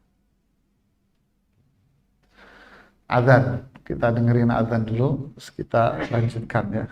Adzan, kita dengerin adzan dulu, terus kita lanjutkan ya.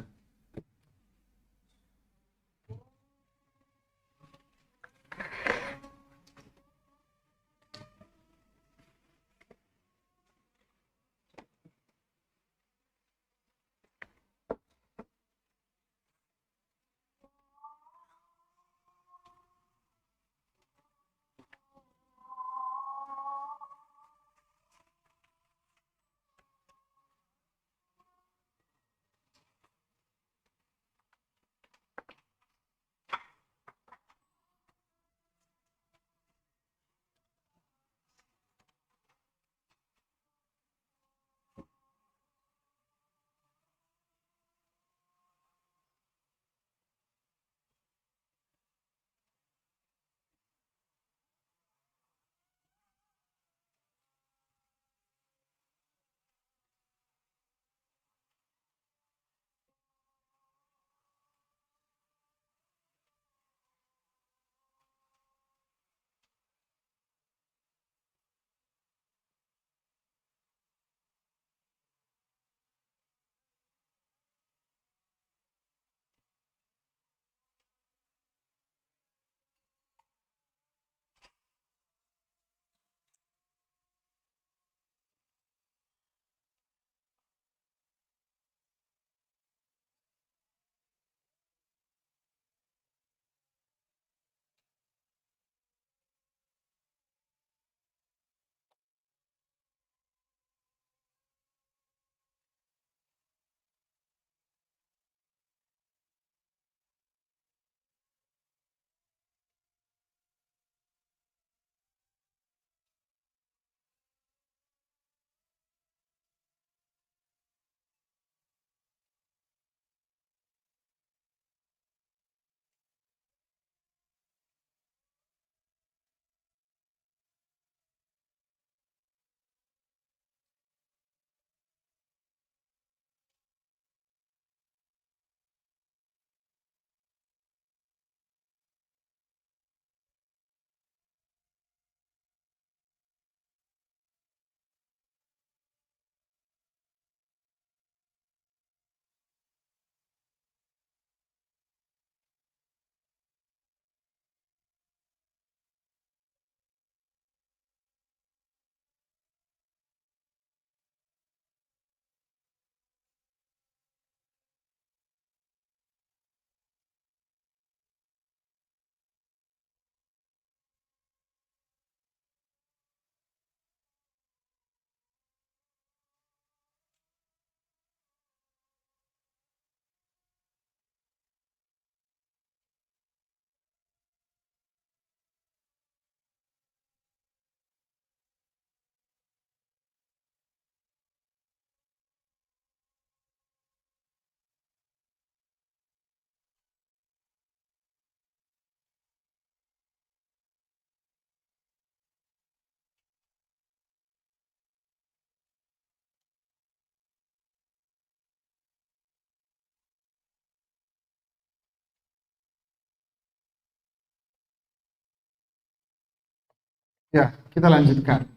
Ya, kita lanjutkan.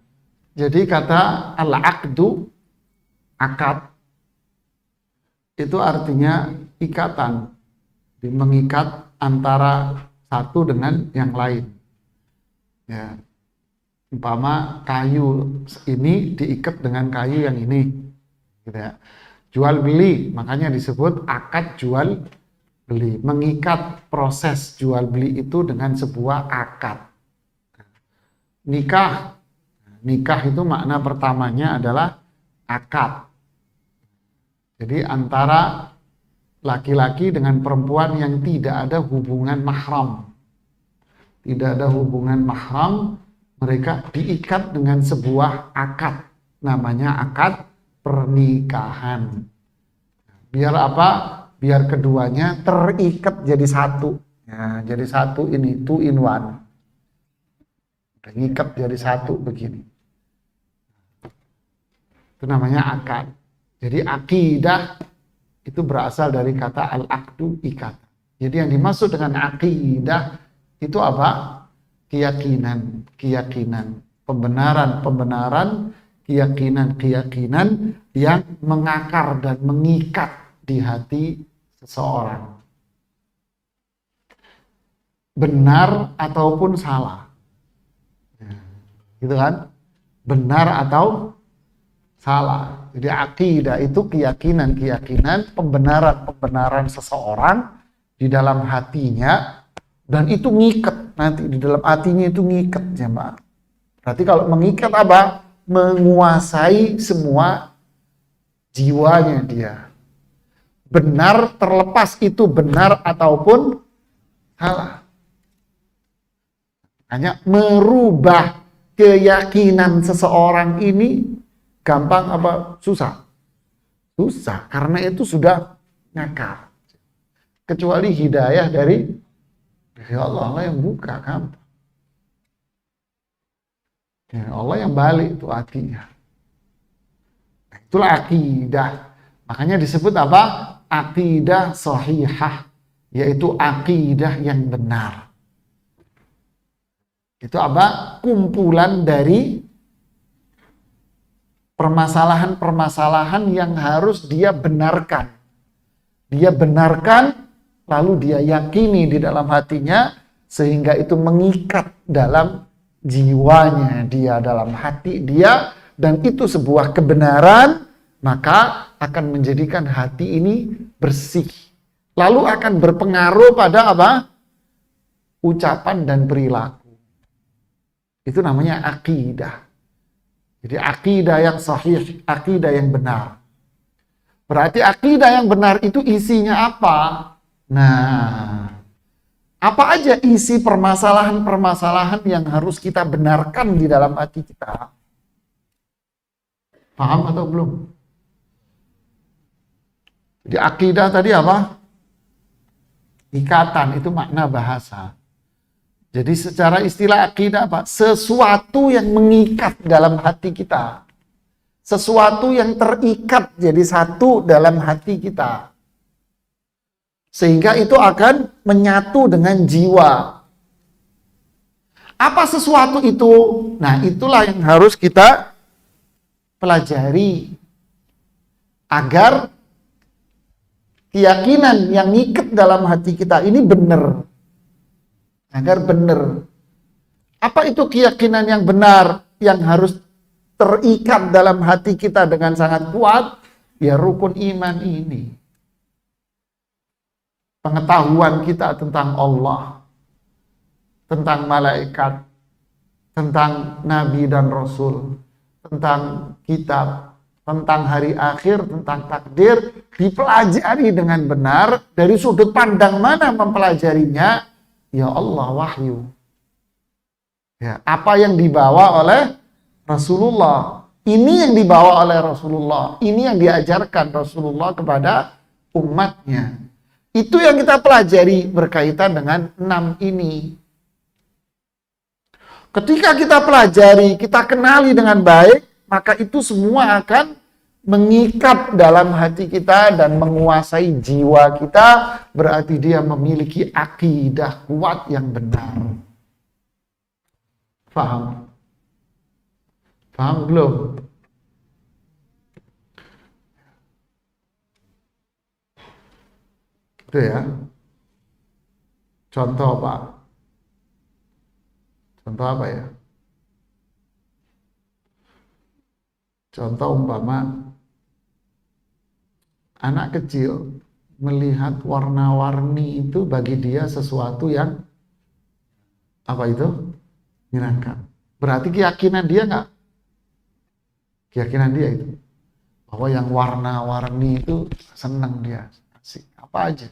Jadi kata al-aqdu, akad, itu artinya ikatan, mengikat antara satu dengan yang lain. Ya, umpama kayu ini diikat dengan kayu yang ini, gitu ya. Jual beli, makanya disebut akad jual beli, mengikat proses jual beli itu dengan sebuah akad. Nikah, nikah itu makna pertamanya adalah akad. Jadi antara laki-laki dengan perempuan yang tidak ada hubungan mahram. Tidak ada hubungan mahram, mereka diikat dengan sebuah akad. Namanya akad pernikahan. Biar apa? Biar keduanya terikat jadi satu. Ya, jadi satu ini, 2 in 1. Ngikat jadi satu begini. Itu namanya akad. Jadi akidah itu berasal dari kata al-aqdu, ikatan. Jadi yang dimaksud dengan akidah itu apa? Keyakinan, pembenaran, keyakinan yang mengakar dan mengikat di hati seseorang. Benar ataupun salah. Gitu kan? Benar atau salah. Jadi akidah itu keyakinan, pembenaran seseorang di dalam hatinya, dan itu ngikat nanti di dalam hatinya, itu ngikat jemaah. Berarti kalau mengikat apa? Menguasai semua jiwanya dia. Benar terlepas itu benar ataupun salah. Hanya merubah keyakinan seseorang ini gampang apa susah? Susah, karena itu sudah ngakar. Kecuali hidayah dari Allah, Allah yang buka gampang. Ya, Allah yang balik itu hatinya. Nah, itulah akidah. Makanya disebut apa? Akidah sahihah, yaitu akidah yang benar. Itu apa? Kumpulan dari permasalahan-permasalahan yang harus dia benarkan. Dia benarkan, lalu dia yakini di dalam hatinya, sehingga itu mengikat dalam jiwanya dia, dalam hati dia, dan itu sebuah kebenaran, maka akan menjadikan hati ini bersih. Lalu akan berpengaruh pada apa? Ucapan dan perilaku. Itu namanya akidah. Jadi akidah yang sahih, akidah yang benar. Berarti akidah yang benar itu isinya apa? Nah, apa aja isi permasalahan-permasalahan yang harus kita benarkan di dalam hati kita? Paham atau belum? Jadi akidah tadi apa? Ikatan, itu makna bahasa. Jadi secara istilah akidah apa? Sesuatu yang mengikat dalam hati kita. Sesuatu yang terikat jadi satu dalam hati kita. Sehingga itu akan menyatu dengan jiwa. Apa sesuatu itu? Nah, itulah yang harus kita pelajari. Agar keyakinan yang ngikat dalam hati kita ini benar. Agar benar. Apa itu keyakinan yang benar yang harus terikat dalam hati kita dengan sangat kuat? Ya rukun iman ini. Pengetahuan kita tentang Allah, tentang malaikat, tentang nabi dan rasul, tentang kitab, tentang hari akhir, tentang takdir, dipelajari dengan benar. Dari sudut pandang mana mempelajarinya? Ya Allah, wahyu. Ya, apa yang dibawa oleh Rasulullah. Ini yang dibawa oleh Rasulullah. Ini yang diajarkan Rasulullah kepada umatnya. Itu yang kita pelajari berkaitan dengan 6 ini. Ketika kita pelajari, kita kenali dengan baik, maka itu semua akan mengikat dalam hati kita dan menguasai jiwa kita, berarti dia memiliki akidah kuat yang benar. Paham? Paham belum? Itu ya. Contoh Pak. Contoh apa ya? Contoh umpama anak kecil melihat warna-warni itu bagi dia sesuatu yang apa itu? Menyenangkan. Berarti keyakinan dia nggak? Keyakinan dia itu. Bahwa yang warna-warni itu senang dia. Kasih apa aja.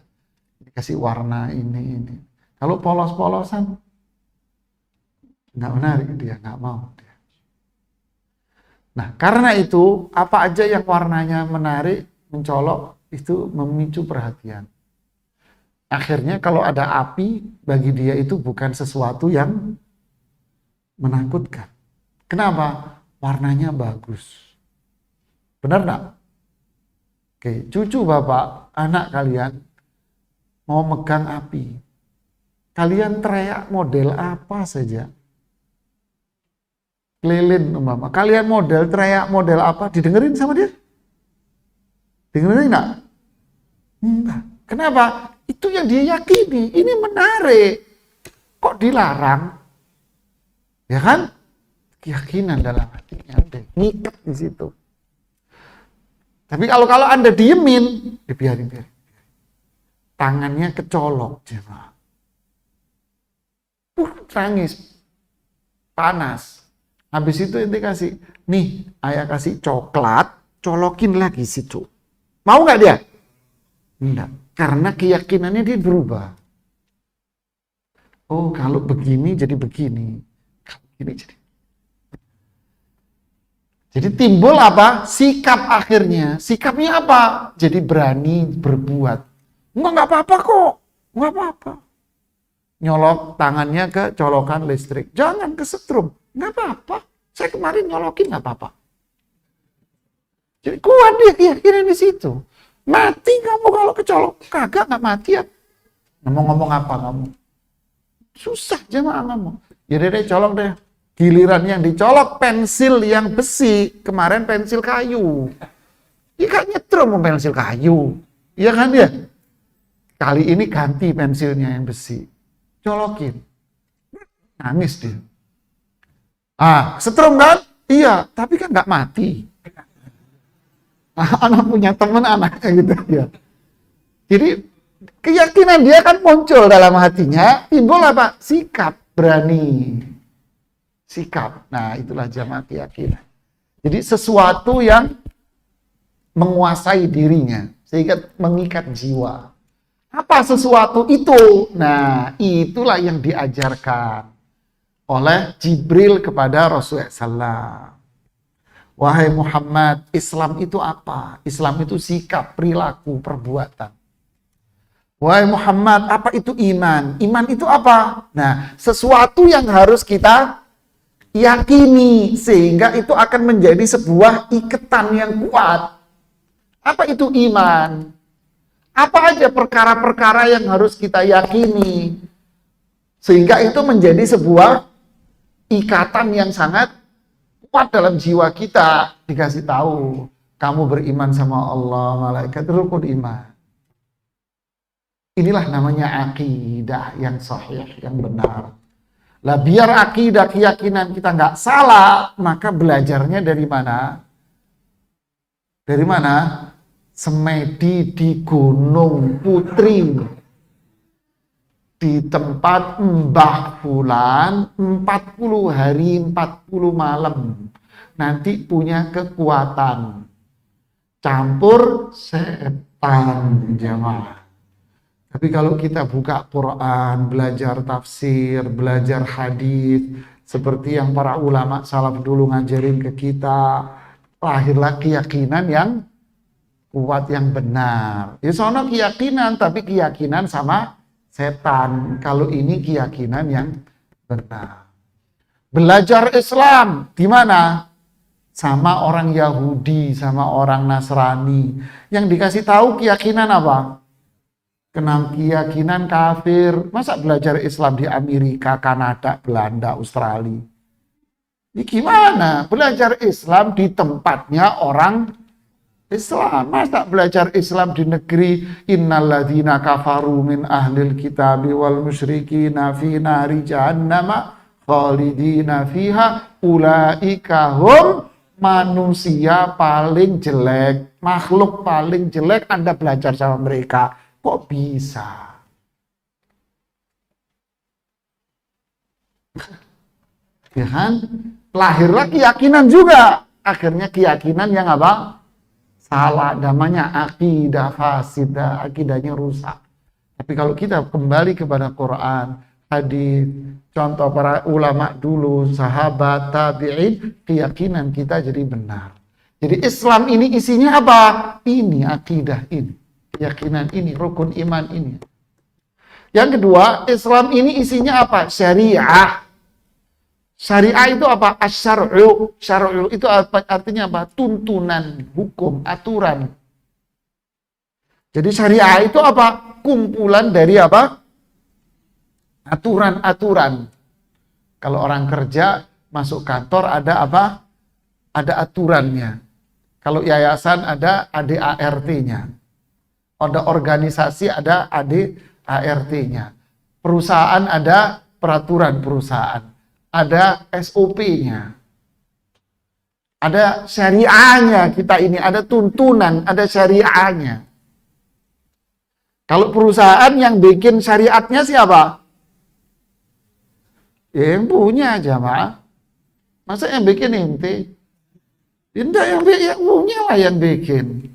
Dikasih warna ini. Kalau polos-polosan, nggak menarik dia, nggak mau dia. Nah, karena itu, apa aja yang warnanya menarik, mencolok, itu memicu perhatian. Akhirnya kalau ada api, bagi dia itu bukan sesuatu yang menakutkan. Kenapa? Warnanya bagus. Benar nggak? Oke, cucu bapak, anak kalian mau megang api. Kalian teriak model apa saja. Lilin umpama. Kalian teriak model apa? Didengerin sama dia? Dengerin nggak? Enggak. Kenapa? Itu yang dia yakini. Ini menarik. Kok dilarang? Ya kan? Keyakinan dalam hatinya. Ngikat di situ. Tapi kalau Anda diemin, biarin. Tangannya kecolok. Nangis. Panas. Habis itu ente kasih, nih ayah kasih coklat, colokin lagi situ. Mau nggak dia? Enggak. Karena keyakinannya dia berubah. Oh, kalau begini jadi begini. Kalau begini jadi. Jadi timbul apa? Sikap akhirnya. Sikapnya apa? Jadi berani berbuat. Enggak apa-apa kok. Enggak apa-apa. Nyolok tangannya ke colokan listrik. Jangan kesetrum. Enggak apa-apa. Saya kemarin nyolokin enggak apa-apa. Jadi kuat dia keyakinan di situ. Mati kamu kalau kecolok. Kagak enggak mati ya. Ngomong-ngomong apa kamu? Susah jemaah kamu. Ya deh colok deh. Giliran yang dicolok pensil yang besi. Kemarin pensil kayu. Ya kan nyetrum pensil kayu. Iya kan ya? Kali ini ganti pensilnya yang besi. Colokin. Nangis dia. Setrum kan? Iya, tapi kan nggak mati. Anak punya teman anaknya gitu ya. Jadi keyakinan dia kan muncul dalam hatinya, timbul apa? Sikap, berani. Sikap. Nah, itulah jamaah keyakinan. Jadi sesuatu yang menguasai dirinya sehingga mengikat jiwa. Apa sesuatu itu? Nah, itulah yang diajarkan oleh Jibril kepada Rasulullah SAW. Wahai Muhammad, Islam itu apa? Islam itu sikap, perilaku, perbuatan. Wahai Muhammad, apa itu iman? Iman itu apa? Nah, sesuatu yang harus kita yakini sehingga itu akan menjadi sebuah ikatan yang kuat. Apa itu iman? Apa aja perkara-perkara yang harus kita yakini sehingga itu menjadi sebuah ikatan yang sangat kuat dalam jiwa kita. Dikasih tahu, kamu beriman sama Allah, malaikat, rukun iman. Inilah namanya akidah yang sahih, yang benar. Lah biar akidah keyakinan kita nggak salah, maka belajarnya dari mana? Dari mana? Semedi di Gunung Putri. Di tempat Mbah Fulan 40 hari 40 malam. Nanti punya kekuatan. Campur setan jemaah. Tapi kalau kita buka Quran, belajar tafsir, belajar hadis, seperti yang para ulama salaf dulu ngajarin ke kita, lahirlah keyakinan yang kuat, yang benar. Ya sono keyakinan, tapi keyakinan sama setan. Kalau ini keyakinan yang benar. Belajar Islam di mana? Sama orang Yahudi, sama orang Nasrani. Yang dikasih tahu keyakinan apa? Kenal keyakinan kafir. Masa belajar Islam di Amerika, Kanada, Belanda, Australia? Ini gimana? Belajar Islam di tempatnya orang Islam. Masa belajar Islam di negeri innalladzina kafaru min ahlil kitabi wal musyrikina fi nari jahannama khalidina fiha ulaika hum manusia paling jelek, makhluk paling jelek. Anda belajar sama mereka. Kok bisa? Ya kan? Lahirlah keyakinan juga. Akhirnya keyakinan yang apa? salah, namanya akidah fasidah, akidahnya rusak. Tapi kalau kita kembali kepada Quran, hadis, contoh para ulama dulu, sahabat, tabi'in, keyakinan kita jadi benar. Jadi Islam ini isinya apa? Ini akidah ini, keyakinan ini, rukun iman ini. Yang kedua, Islam ini isinya apa? Syariah. Syariah itu apa? Asy-syar'u. Syar'u itu artinya apa? Tuntunan, hukum, aturan. Jadi syariah itu apa? Kumpulan dari apa? Aturan-aturan. Kalau orang kerja, masuk kantor ada apa? Ada aturannya. Kalau yayasan ada ADART-nya. Ada organisasi ada ADART-nya. Perusahaan ada peraturan perusahaan. Ada SOP-nya. Ada syariahnya kita ini, ada tuntunan, ada syariahnya. Kalau perusahaan yang bikin syariatnya siapa? Ya, yang punya jamaah. Masa yang bikin ente? Tidak, yang punya lah yang bikin.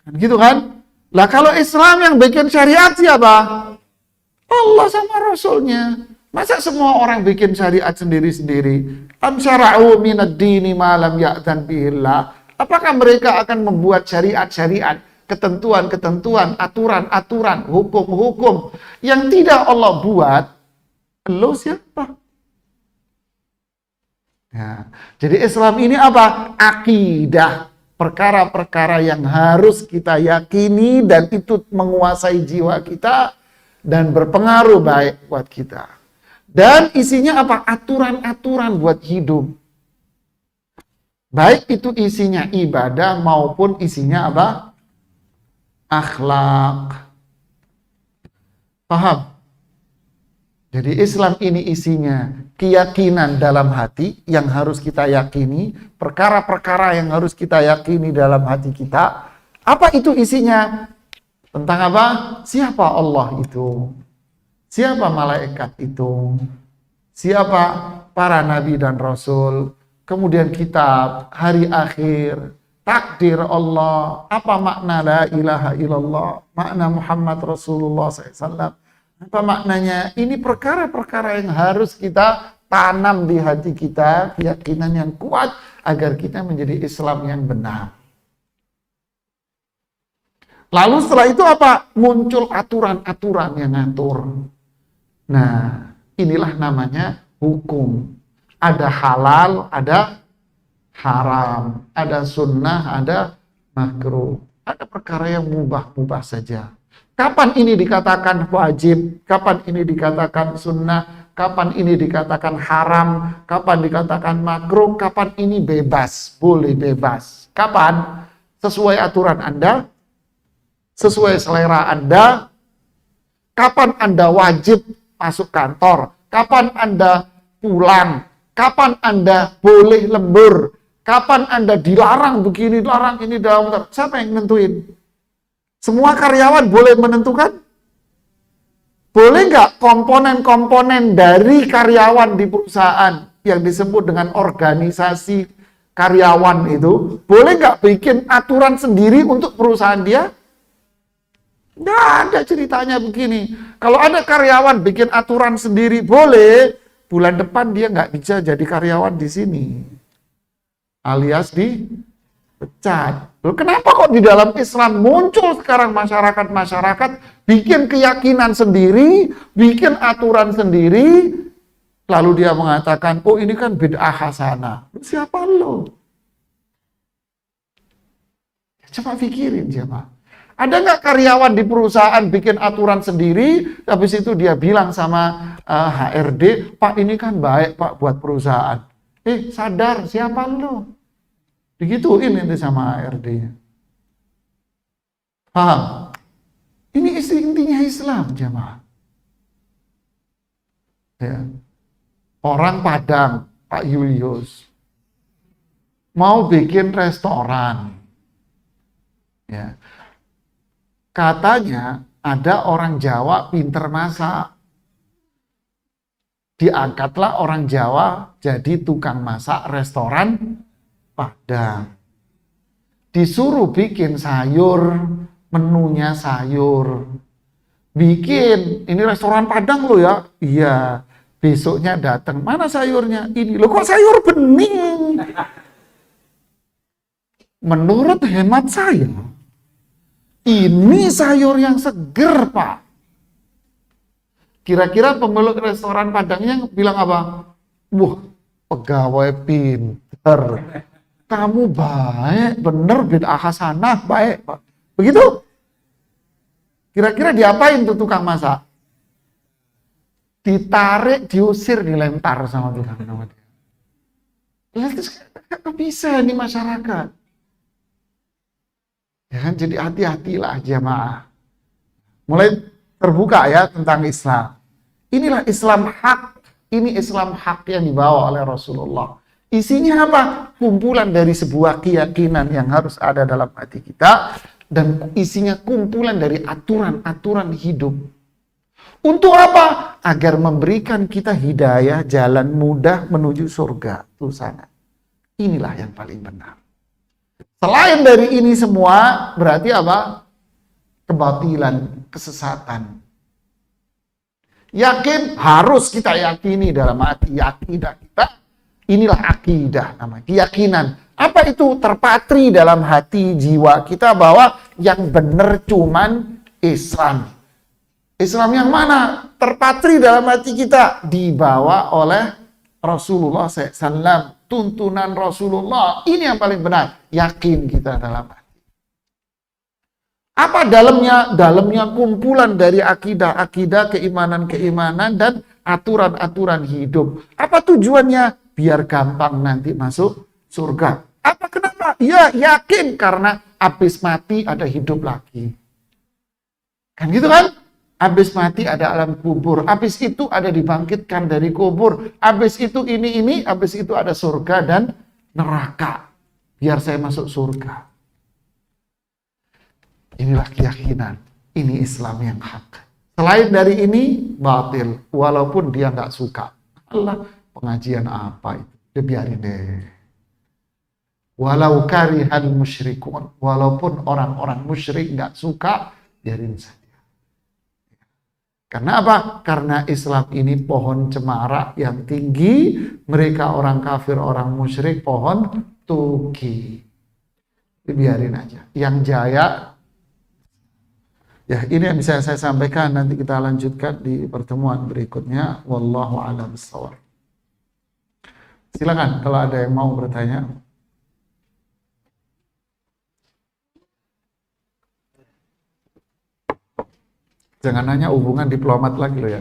Kan gitu kan? Lah kalau Islam yang bikin syariat siapa? Allah sama Rasulnya. Masa semua orang bikin syariat sendiri-sendiri? Am syara'u minad dini ma lam ya'zan bihillah. Apakah mereka akan membuat syariat-syariat, ketentuan-ketentuan, aturan-aturan, hukum-hukum yang tidak Allah buat? Lo siapa? Ya. Jadi Islam ini apa? Akidah. Perkara-perkara yang harus kita yakini dan itu menguasai jiwa kita dan berpengaruh baik buat kita. Dan isinya apa? Aturan-aturan buat hidup. Baik itu isinya ibadah maupun isinya apa? Akhlak. Paham? Jadi Islam ini isinya keyakinan dalam hati yang harus kita yakini. Perkara-perkara yang harus kita yakini dalam hati kita. Apa itu isinya? Tentang apa? Siapa Allah itu? Siapa malaikat itu? Siapa para nabi dan rasul? Kemudian kitab, hari akhir, takdir Allah. Apa makna la ilaha illallah? Makna Muhammad Rasulullah SAW. Apa maknanya? Ini perkara-perkara yang harus kita tanam di hati kita, keyakinan yang kuat agar kita menjadi Islam yang benar. Lalu setelah itu apa? Muncul aturan-aturan yang ngatur. Nah, inilah namanya hukum. Ada halal, ada haram. Ada sunnah, ada makruh. Ada perkara yang mubah-mubah saja. Kapan ini dikatakan wajib? Kapan ini dikatakan sunnah? Kapan ini dikatakan haram? Kapan dikatakan makruh? Kapan ini bebas? Boleh bebas. Kapan? Sesuai aturan Anda? Sesuai selera Anda? Kapan Anda wajib masuk kantor? Kapan Anda pulang? Kapan Anda boleh lembur? Kapan Anda dilarang begini, dilarang ini dalam kantor? Siapa yang nentuin? Semua karyawan boleh menentukan? Boleh nggak komponen-komponen dari karyawan di perusahaan yang disebut dengan organisasi karyawan itu, boleh nggak bikin aturan sendiri untuk perusahaan dia? Nggak ada ceritanya begini. Kalau ada karyawan bikin aturan sendiri boleh, bulan depan dia nggak bisa jadi karyawan di sini, alias dipecat. Loh, kenapa kok di dalam Islam muncul sekarang masyarakat bikin keyakinan sendiri, bikin aturan sendiri, lalu dia mengatakan, oh ini kan bid'ah hasanah. Siapa lo? Coba pikirin siapa. Ada nggak karyawan di perusahaan bikin aturan sendiri, habis itu dia bilang sama HRD, Pak ini kan baik Pak buat perusahaan. Sadar siapa lo? Digituin nanti sama HRD-nya. Paham? Ini intinya Islam, jamaah. Ya. Orang Padang, Pak Julius, mau bikin restoran. Ya. Katanya ada orang Jawa pinter masak. Diangkatlah orang Jawa jadi tukang masak restoran Padang. disuruh bikin sayur, menunya sayur. Bikin, ini restoran Padang lo ya? Iya. Besoknya datang, mana sayurnya? Ini, lo kok sayur bening? Menurut hemat saya, ini sayur yang seger, Pak. Kira-kira pemilik restoran Padangnya bilang apa? Wah, pegawai pinter. Kamu baik, bener, bid'ah hasanah, baik, Pak. Begitu? Kira-kira diapain tuh tukang masak? Ditarik, diusir, dilempar sama tukang sama dia. Nggak bisa ini masyarakat. Ya kan, jadi hati-hatilah jamaah. Mulai terbuka ya tentang Islam. Inilah Islam hak. Ini Islam hak yang dibawa oleh Rasulullah. Isinya apa? Kumpulan dari sebuah keyakinan yang harus ada dalam hati kita. Dan isinya kumpulan dari aturan-aturan hidup. Untuk apa? Agar memberikan kita hidayah, jalan mudah menuju surga. Itu sana. Inilah yang paling benar. Selain dari ini semua, berarti apa? Kebatilan, kesesatan. Yakin, harus kita yakini dalam hati akidah kita. Inilah akidah, namanya keyakinan. Apa itu? Terpatri dalam hati jiwa kita bahwa yang benar cuman Islam. Islam yang mana? Terpatri dalam hati kita. Dibawa oleh Rasulullah SAW. Tuntunan Rasulullah. Ini yang paling benar. Yakin kita dalam hati. Apa dalamnya? Dalamnya kumpulan dari akidah-akidah, keimanan-keimanan, dan aturan-aturan hidup. Apa tujuannya? Biar gampang nanti masuk surga. Apa kenapa? Ya yakin karena habis mati ada hidup lagi. Kan gitu kan? Habis mati ada alam kubur. Habis itu ada dibangkitkan dari kubur. Habis itu ini. Habis itu ada surga dan neraka. Biar saya masuk surga. Inilah keyakinan. Ini Islam yang hak. Selain dari ini, batil. Walaupun dia nggak suka. Allah, pengajian apa itu? Dia biarin deh. Walau karihal musyrikun. Walaupun orang-orang musyrik nggak suka, biarin saja. Karena apa? Karena Islam ini pohon cemara yang tinggi. Mereka orang kafir, orang musyrik, pohon tuki. Biarin aja. Yang jaya, ya ini yang bisa saya sampaikan. Nanti kita lanjutkan di pertemuan berikutnya. Wallahu a'lam bishawab. Silakan kalau ada yang mau bertanya. Jangan nanya hubungan diplomat lagi loh ya.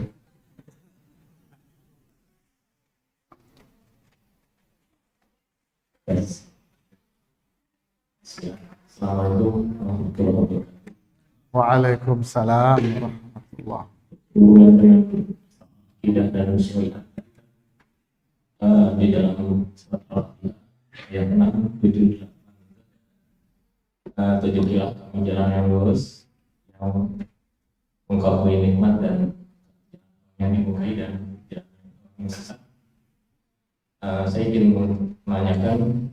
Assalamualaikum warahmatullahi wabarakatuh. Waalaikumsalam warahmatullahi Hubungan tidak dan syariat di dalam surat Al-Baqarah ayat 6, 7, 8, 7 menjalan yang lurus, yang engkau beri nikmat dan yang dimukai dan yang sesat. Saya ingin menanyakan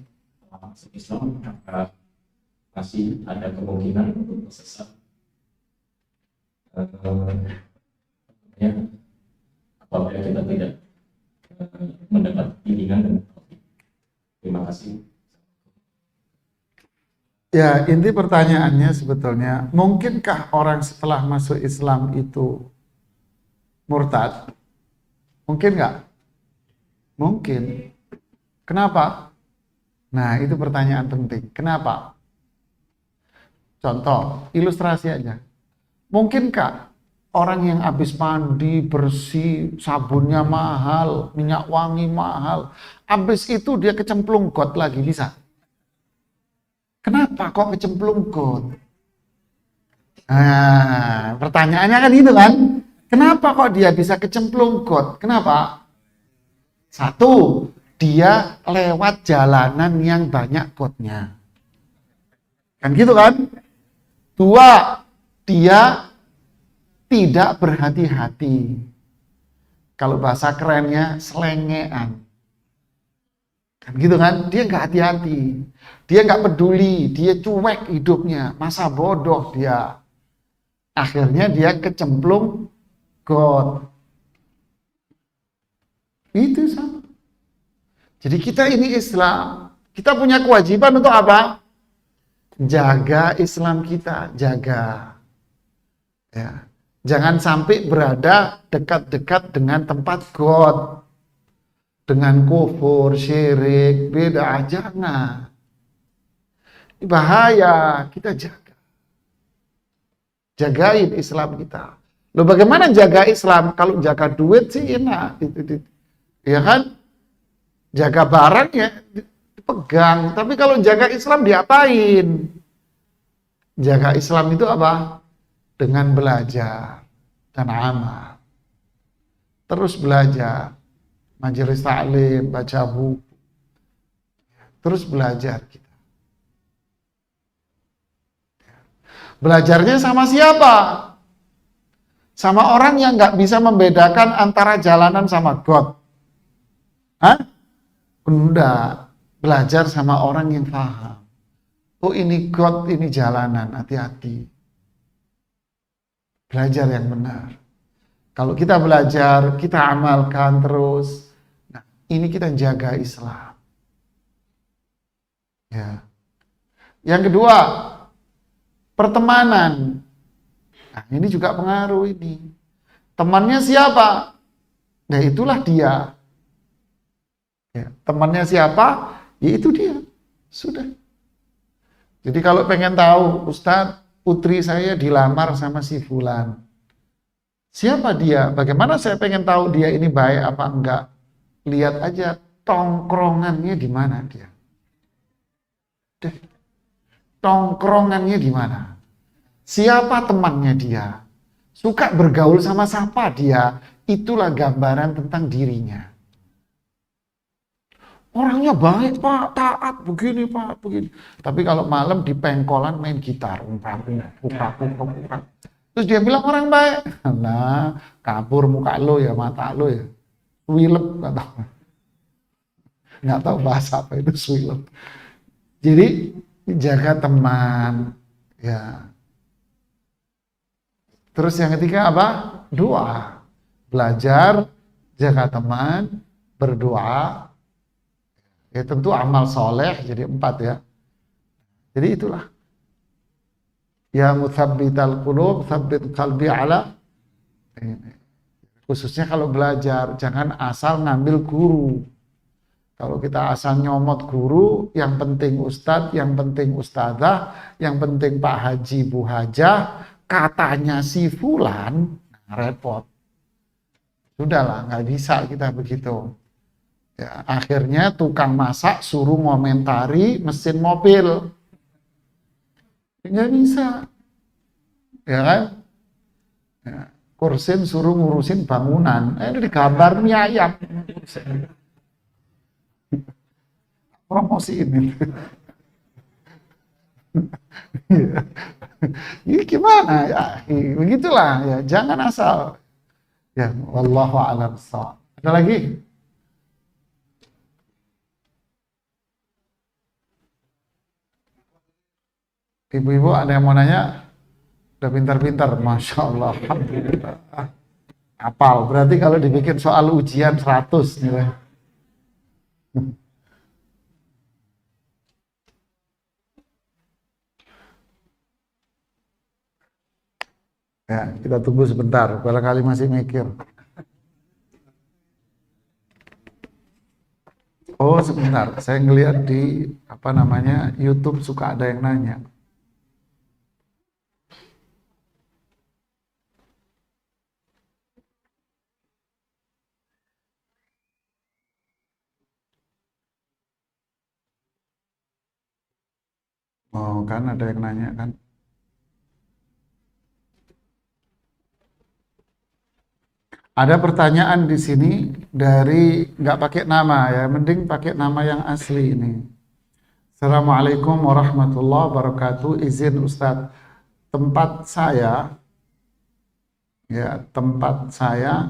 masuk Islam apakah masih ada kemungkinan untuk sesat? Ya, apabila kita tidak mendapat bimbingan dan taufik. Terima kasih. Ya, inti pertanyaannya sebetulnya, mungkinkah orang setelah masuk Islam itu murtad? Mungkin nggak? Mungkin. Kenapa? Nah, itu pertanyaan penting. Kenapa? Contoh, ilustrasi aja. Mungkinkah orang yang habis mandi, bersih, sabunnya mahal, minyak wangi mahal, habis itu dia kecemplung got lagi, bisa? Kenapa kok kecemplung got? Nah, pertanyaannya kan itu kan. Kenapa kok dia bisa kecemplung got? Kenapa? Satu, dia lewat jalanan yang banyak gotnya. Kan gitu kan? Dua, dia tidak berhati-hati. Kalau bahasa kerennya, selengean. Kan gitu kan, dia nggak hati-hati, dia nggak peduli, dia cuek hidupnya, masa bodoh dia. Akhirnya dia kecemplung got. Itu sama. Jadi kita ini Islam, kita punya kewajiban untuk apa? Jaga Islam kita, jaga. Ya. Jangan sampai berada dekat-dekat dengan tempat God, dengan kufur, syirik, bid'ah, jangan. Ini bahaya, kita jaga. Jagain Islam kita. Loh bagaimana jaga Islam? Kalau jaga duit sih enak. Ya kan? Jaga barang ya dipegang. Tapi kalau jaga Islam diapain? Jaga Islam itu apa? Dengan belajar dan amal. Terus belajar. Majelis taklim, baca buku. Terus belajar kita. Belajarnya sama siapa? Sama orang yang nggak bisa membedakan antara jalanan sama God. Hah? Enggak. Belajar sama orang yang paham. Oh ini God, ini jalanan, hati-hati. Belajar yang benar. Kalau kita belajar, kita amalkan terus. Nah, ini kita jaga Islam. Ya. Yang kedua, pertemanan. Nah, ini juga pengaruh ini. Temannya siapa? Nah, itulah dia. Ya, temannya siapa? Ya itu dia. Sudah. Jadi kalau pengen tahu, Ustadz, putri saya dilamar sama si fulan. Siapa dia? Bagaimana saya pengen tahu dia ini baik apa enggak? Lihat aja tongkrongannya di mana dia. Deh. Tongkrongannya di mana? Siapa temannya dia? Suka bergaul sama siapa dia? Itulah gambaran tentang dirinya. Orangnya baik Pak, taat, begini Pak, begini. Tapi kalau malam di pengkolan main gitar, terus dia bilang orang baik. Nah, kabur muka lo ya, mata lo ya. Swilep, nggak tahu bahasa apa itu swilep. Jadi jaga teman, ya. Terus yang ketiga apa? Doa. Belajar, jaga teman, berdoa. Ya tentu amal soleh, jadi 4 ya. Jadi itulah. Ya muthabbital qulub, tsabbit qalbi ala. Khususnya kalau belajar, jangan asal ngambil guru. Kalau kita asal nyomot guru, yang penting ustadz, yang penting ustadzah, yang penting Pak Haji, Bu Hajah, katanya si fulan, repot. Sudahlah, nggak bisa kita begitu. Ya, akhirnya tukang masak suruh ngomentari mesin mobil. Nggak bisa. Ya kan? Ya, Kursin suruh ngurusin bangunan. Itu digambar mie ayam. Promosi ini. Ini gimana ya? Begitulah ya, jangan asal. Ya, wallahu a'lam bishawab. Ada lagi? Ibu-ibu ada yang mau nanya? Udah pintar-pintar, Masya Allah, Alhamdulillah. Apal, berarti kalau dibikin soal ujian 100 nilai. Ya, kita tunggu sebentar, barangkali masih mikir. Oh sebentar, saya ngelihat di YouTube suka ada yang nanya. Oh kan ada yang nanya kan. Ada pertanyaan di sini dari nggak pakai nama ya, mending pakai nama yang asli ini. Assalamualaikum warahmatullahi wabarakatuh. Izin Ustadz, tempat saya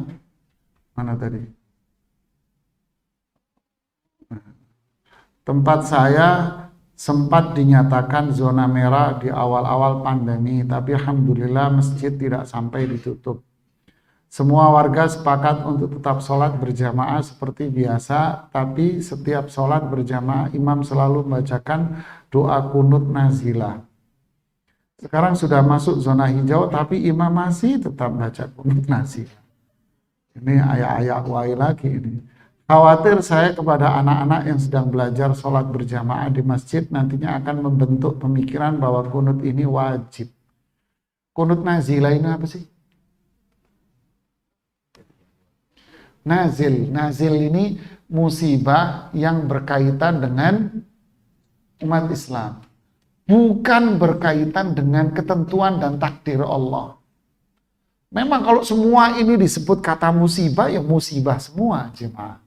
mana tadi? Tempat saya sempat dinyatakan zona merah di awal-awal pandemi, tapi alhamdulillah masjid tidak sampai ditutup. Semua warga sepakat untuk tetap sholat berjamaah seperti biasa, tapi setiap sholat berjamaah imam selalu membacakan doa kunut nazilah. Sekarang sudah masuk zona hijau, tapi imam masih tetap baca kunut nazilah. Ini ayat-ayat wahai lagi ini. Khawatir saya kepada anak-anak yang sedang belajar sholat berjamaah di masjid nantinya akan membentuk pemikiran bahwa kunut ini wajib. Kunut nazilah ini apa sih? Nazil ini musibah yang berkaitan dengan umat Islam. Bukan berkaitan dengan ketentuan dan takdir Allah. Memang kalau semua ini disebut kata musibah, ya musibah semua jemaah.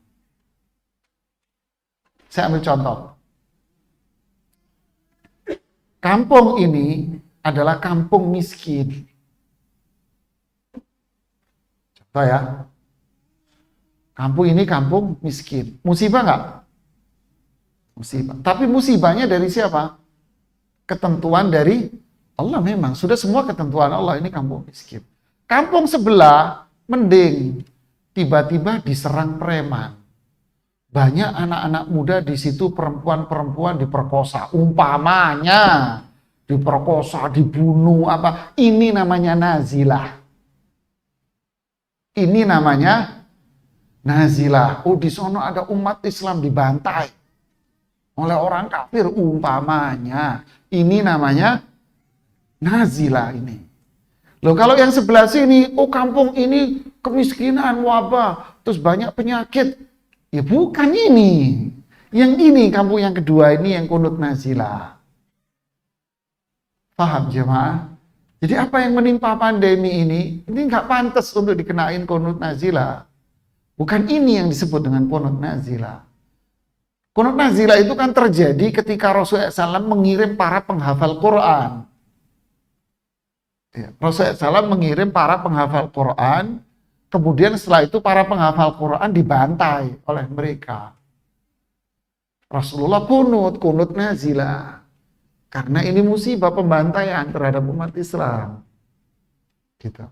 Saya ambil contoh. Kampung ini adalah kampung miskin. Contoh ya. Kampung ini kampung miskin. Musibah nggak? Musibah. Tapi musibahnya dari siapa? Ketentuan dari Allah memang. Sudah semua ketentuan Allah, ini kampung miskin. Kampung sebelah mending. Tiba-tiba diserang preman. Banyak anak-anak muda di situ, perempuan-perempuan diperkosa. Umpamanya diperkosa, dibunuh apa. Ini namanya nazilah. Ini namanya nazilah. Oh, di sana ada umat Islam dibantai oleh orang kafir umpamanya. Ini namanya nazilah ini. Loh, kalau yang sebelah sini, oh kampung ini kemiskinan, wabah, terus banyak penyakit. Ya bukan ini. Yang ini kampung yang kedua ini yang kunut nazilah. Paham jemaah? Jadi apa yang menimpa pandemi ini nggak pantas untuk dikenain kunut nazilah. Bukan ini yang disebut dengan kunut nazilah. Kunut nazilah itu kan terjadi ketika Rasulullah SAW mengirim para penghafal Quran. Ya, Rasulullah SAW mengirim para penghafal Quran. Kemudian setelah itu para penghafal Quran dibantai oleh mereka. Rasulullah kunut nazilah. Karena ini musibah pembantaian terhadap umat Islam. Gitu.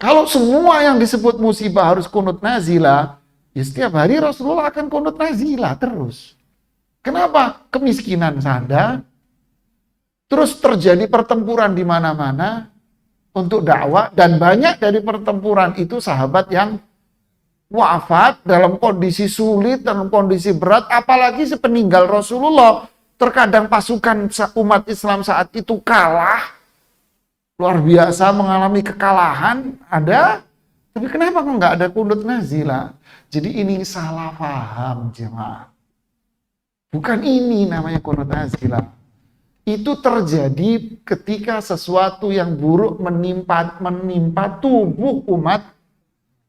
Kalau semua yang disebut musibah harus kunut nazilah, ya setiap hari Rasulullah akan kunut nazilah terus. Kenapa? Kemiskinan sanda, terus terjadi pertempuran di mana-mana, untuk dakwah, dan banyak dari pertempuran itu sahabat yang wafat dalam kondisi sulit, dalam kondisi berat, apalagi sepeninggal Rasulullah. Terkadang pasukan umat Islam saat itu kalah, luar biasa mengalami kekalahan, ada, tapi kenapa kok nggak ada kunut nazilah? Jadi ini salah paham jemaah. Bukan ini namanya kunut nazilah. Itu terjadi ketika sesuatu yang buruk menimpa tubuh umat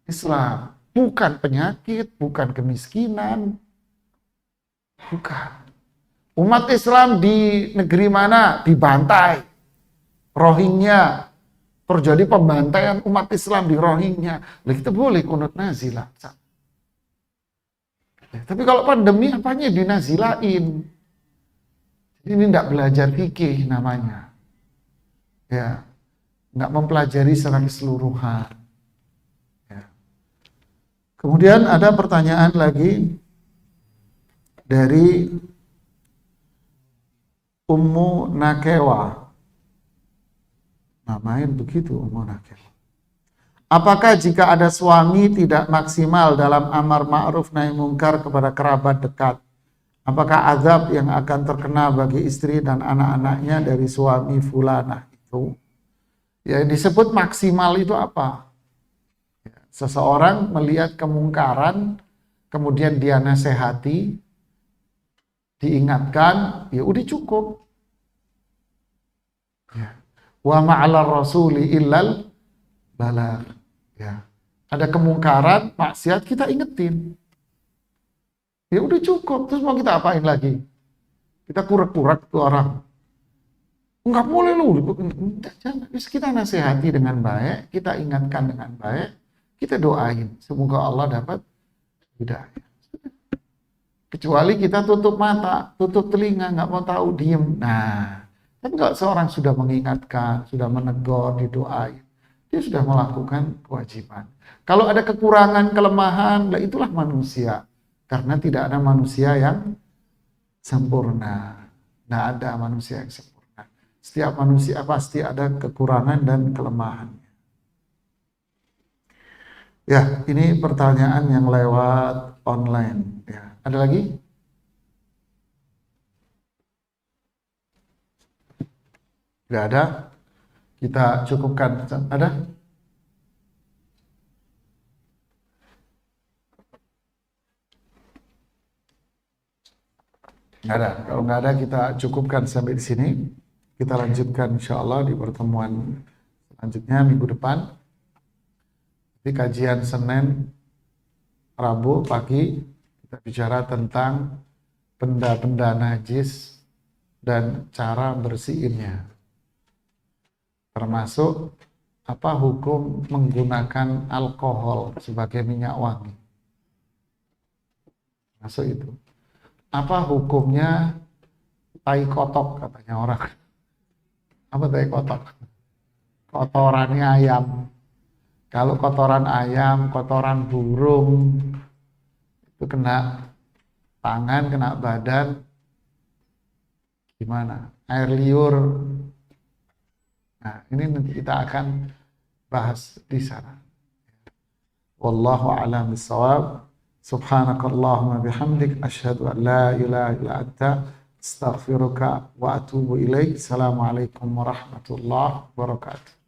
Islam. Bukan penyakit, bukan kemiskinan. Bukan. Umat Islam di negeri mana dibantai. Rohingya. Terjadi pembantaian umat Islam di Rohingya. Lah kita boleh kunut nazilah. Tapi kalau pandemi apanya dinazilain? Ini tidak belajar fikih namanya. Ya, nggak mempelajari secara keseluruhan. Ya. Kemudian ada pertanyaan lagi dari Ummu Nakewa. Namanya begitu, Ummu Nakewa. Apakah jika ada suami tidak maksimal dalam amar ma'ruf nahi mungkar kepada kerabat dekat, apakah azab yang akan terkena bagi istri dan anak-anaknya dari suami fulanah itu? Ya, disebut maksimal itu apa? Seseorang melihat kemungkaran, kemudian dia nasihati, diingatkan, ya udah cukup. Ya. Wa ma'alar rasuli illal balagh. Ya. Ada kemungkaran, maksiat, kita ingetin. Ya udah cukup, terus mau kita apain lagi? Kita kurek-kurek tuh orang. Enggak boleh lu. Jangan. Kita nasihati dengan baik, kita ingatkan dengan baik, kita doain. Semoga Allah dapat hidayah. Kecuali kita tutup mata, tutup telinga, nggak mau tahu, diem. Nah, tapi kalau seorang sudah mengingatkan, sudah menegur, didoain, dia sudah melakukan kewajiban. Kalau ada kekurangan, kelemahan, itulah manusia. Karena tidak ada manusia yang sempurna. Tidak ada manusia yang sempurna. Setiap manusia pasti ada kekurangan dan kelemahannya. Ya, ini pertanyaan yang lewat online. Ya. Ada lagi? Tidak ada? Kita cukupkan. Ada? Nggak ada. Kalau nggak ada, kita cukupkan sampai di sini. Kita lanjutkan insya Allah di pertemuan selanjutnya minggu depan. Di kajian Senin, Rabu pagi, kita bicara tentang benda-benda najis dan cara bersihinnya. Termasuk apa hukum menggunakan alkohol sebagai minyak wangi. Masuk itu. Apa hukumnya tai kotok katanya orang. Apa tai kotok? Kotorannya ayam. Kalau kotoran ayam, kotoran burung, itu kena tangan, kena badan, gimana? Air liur. Nah, ini nanti kita akan bahas di sana. Wallahu a'lam bishawab. Subhanakallahumma bihamdik asyhadu an la ilaha illa anta astaghfiruka wa atubu ilaik. Assalamualaikum warahmatullahi wabarakatuh.